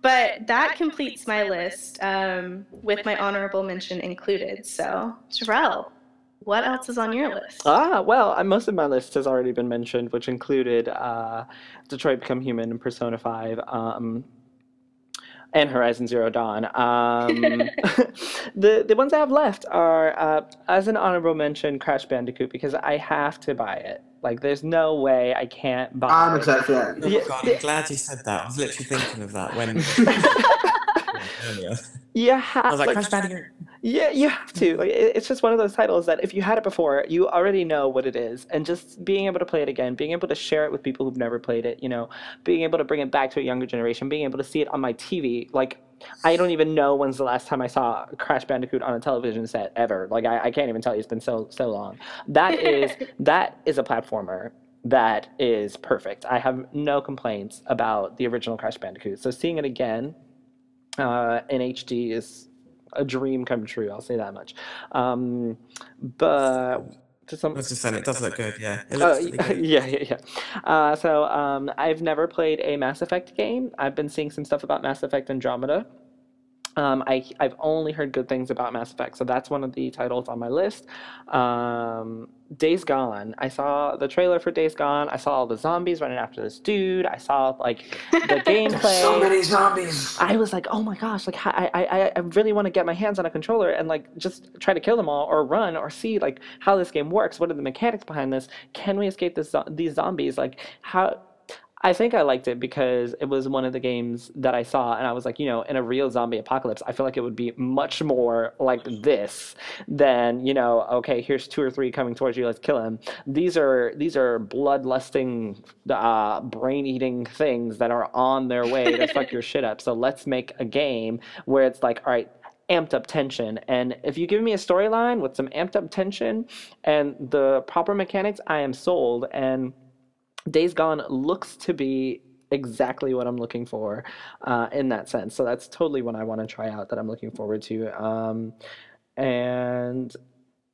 D: But that completes my list, with my honorable mention included. So, Jarrell, what else is on your list?
A: Well, most of my list has already been mentioned, which included Detroit Become Human and Persona 5, and Horizon Zero Dawn. The ones I have left are, as an honorable mention, Crash Bandicoot, because I have to buy it. Like, there's no way I can't buy it.
B: I'm excited for that.
C: Oh, God, I'm glad you said that. I was literally thinking of that when...
A: I
C: was like, Crash Bandicoot.
A: Yeah, you have to. Like, it's just one of those titles that if you had it before, you already know what it is. And just being able to play it again, being able to share it with people who've never played it, being able to bring it back to a younger generation, being able to see it on my TV, like... I don't even know when's the last time I saw Crash Bandicoot on a television set ever. Like, I can't even tell you. It's been so long. That is a platformer that is perfect. I have no complaints about the original Crash Bandicoot. So seeing it again in HD is a dream come true. I'll say that much. But...
C: I was just saying, it does look good, yeah. It looks really good.
A: Yeah. So I've never played a Mass Effect game. I've been seeing some stuff about Mass Effect Andromeda. I've only heard good things about Mass Effect, so that's one of the titles on my list. Days Gone. I saw the trailer for Days Gone. I saw all the zombies running after this dude. I saw like the gameplay.
B: There's so many zombies.
A: I was like, oh my gosh! Like I really want to get my hands on a controller and like just try to kill them all or run or see like how this game works. What are the mechanics behind this? Can we escape these zombies? Like how? I think I liked it because it was one of the games that I saw, and I was like, in a real zombie apocalypse, I feel like it would be much more like this than, okay, here's 2 or 3 coming towards you, let's kill him. These are bloodlusting, brain-eating things that are on their way to fuck your shit up. So let's make a game where it's like, all right, amped up tension, and if you give me a storyline with some amped up tension and the proper mechanics, I am sold. And Days Gone looks to be exactly what I'm looking for in that sense. So that's totally one I want to try out that I'm looking forward to. And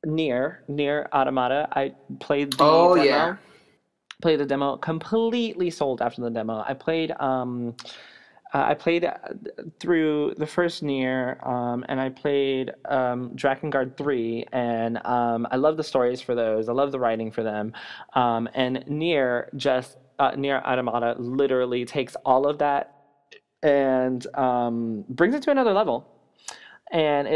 A: Nier Automata, I played the demo. Yeah. Played the demo, completely sold after the demo. I played through the first Nier, and I played Drakengard 3, and I love the stories for those. I love the writing for them. And Nier Automata literally takes all of that and brings it to another level. And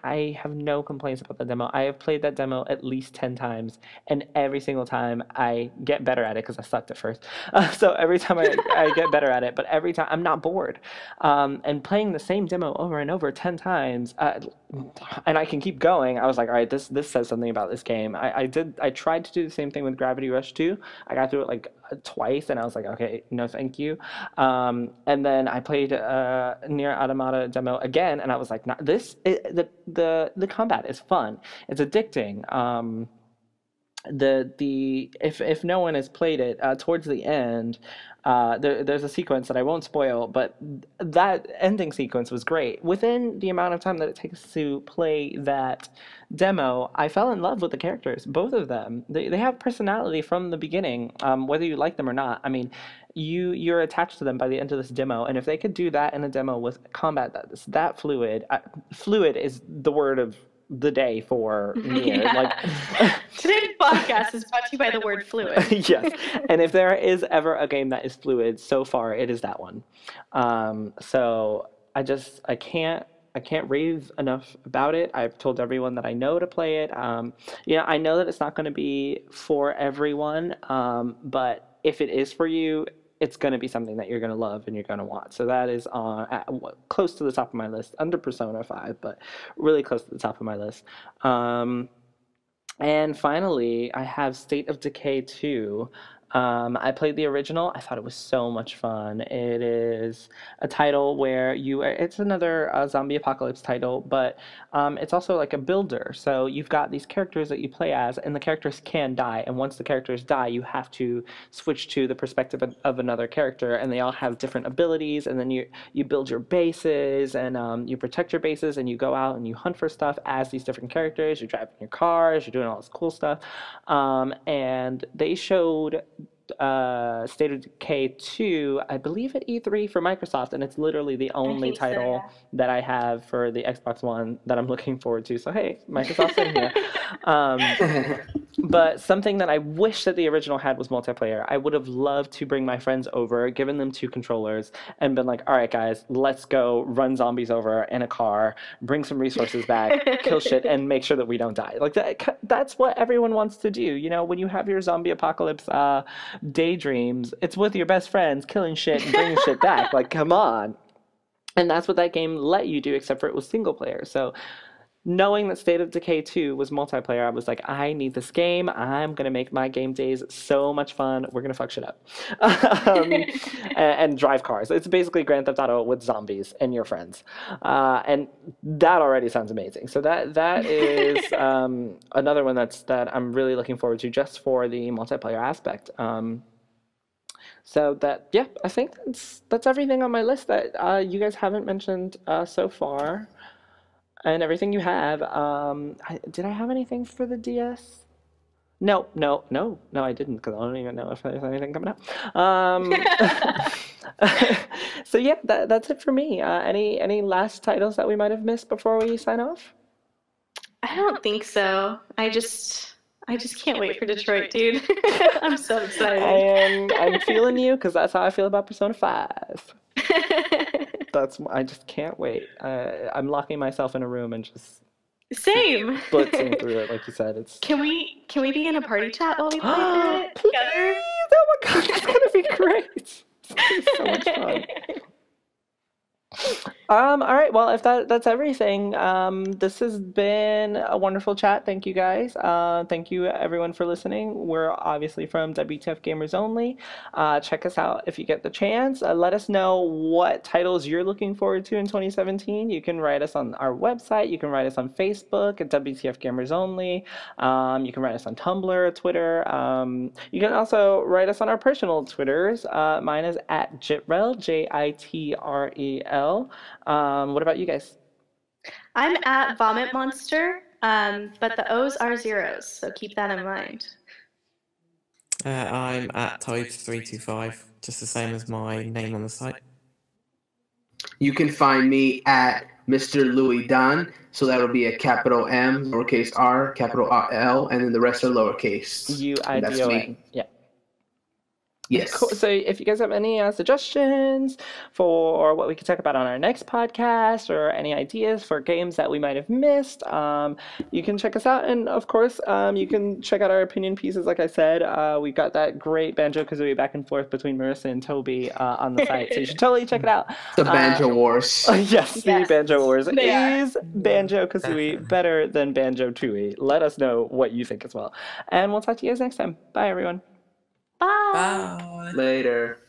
A: I have no complaints about the demo. I have played that demo at least 10 times, and every single time I get better at it because I sucked at first. So every time I get better at it, but every time I'm not bored. And playing the same demo over and over 10 times, and I can keep going. I was like, all right, this says something about this game. I tried to do the same thing with Gravity Rush 2. I got through it like twice, and I was like, okay, no, thank you. And then I played Nier Automata demo again, and I was like, nah, the combat is fun. It's addicting. If no one has played it, towards the end, there's a sequence that I won't spoil, but that ending sequence was great. Within the amount of time that it takes to play that demo, I fell in love with the characters, both of them. They have personality from the beginning, whether you like them or not. I mean, you're attached to them by the end of this demo, and if they could do that in a demo with combat that's that fluid, fluid is the word of the day for Nier.
D: Yeah.
A: Like
D: today's podcast is brought to you by the word fluid.
A: Yes, and if there is ever a game that is fluid, so far it is that one. So I can't rave enough about it. I've told everyone that I know to play it. I know that it's not going to be for everyone, but if it is for you, it's going to be something that you're going to love and you're going to want. So that is close to the top of my list, under Persona 5, but really close to the top of my list. And finally, I have State of Decay 2. I played the original. I thought it was so much fun. It is a title where it's another zombie apocalypse title, but it's also like a builder. So you've got these characters that you play as, and the characters can die. And once the characters die, you have to switch to the perspective of another character, and they all have different abilities. And then you build your bases, and you protect your bases, and you go out and you hunt for stuff as these different characters. You're driving your cars, you're doing all this cool stuff. And they showed State of Decay 2, I believe at E3 for Microsoft, and it's literally the only title that I have for the Xbox One that I'm looking forward to. So hey, Microsoft's in here. But something that I wish that the original had was multiplayer. I would have loved to bring my friends over, given them 2 controllers, and been like, all right, guys, let's go run zombies over in a car, bring some resources back, kill shit, and make sure that we don't die. Like that's what everyone wants to do. You know, when you have your zombie apocalypse daydreams, it's with your best friends, killing shit and bringing shit back. Like, come on. And that's what that game let you do, except for it was single player. So knowing that State of Decay 2 was multiplayer, I was like, I need this game. I'm going to make my game days so much fun. We're going to fuck shit up. And drive cars. It's basically Grand Theft Auto with zombies and your friends. And that already sounds amazing. So that is another one that I'm really looking forward to just for the multiplayer aspect. So that, yeah, I think that's everything on my list that you guys haven't mentioned so far. And everything you have. Did I have anything for the DS? No, I didn't, because I don't even know if there's anything coming up. So yeah, that's it for me. Any last titles that we might have missed before we sign off?
D: I don't think so. I just can't wait for Detroit, dude. I'm so excited.
A: I'm feeling you, because that's how I feel about Persona 5. I just can't wait. I'm locking myself in a room and just
D: same
A: blitzing through it, like you said.
D: Can we be in a party chat while we play through it together?
A: Oh my god, that's gonna be great. It's gonna be so much fun. All right, well, if that's everything, this has been a wonderful chat. Thank you guys. Thank you everyone for listening. We're obviously from WTF Gamers Only. Check us out if you get the chance. Let us know what titles you're looking forward to in 2017. You can write us on our website. You can write us on Facebook at WTF Gamers Only. You can write us on Tumblr, Twitter. You can also write us on our personal Twitters. Mine is at Jitrel, Jitrel. What about you guys?
D: I'm at Vomit Monster, but the O's are zeros, so keep that in mind.
C: I'm at Toads325, just the same as my name on the site.
B: You can find me at Mr. Louis Don, so that'll be a capital M, lowercase r, capital L, and then the rest are lowercase.
A: UIDON. Yeah.
B: Yes.
A: Cool. So if you guys have any suggestions for what we could talk about on our next podcast, or any ideas for games that we might have missed, you can check us out. And of course, you can check out our opinion pieces. Like I said, we got that great Banjo-Kazooie back and forth between Marissa and Toby on the site. So you should totally check it out.
B: The Banjo Wars.
A: Yes, the Banjo Wars. Is Banjo-Kazooie better than Banjo-Tooie? Let us know what you think as well. And we'll talk to you guys next time. Bye, everyone.
D: Bye.
C: Bye.
B: Later.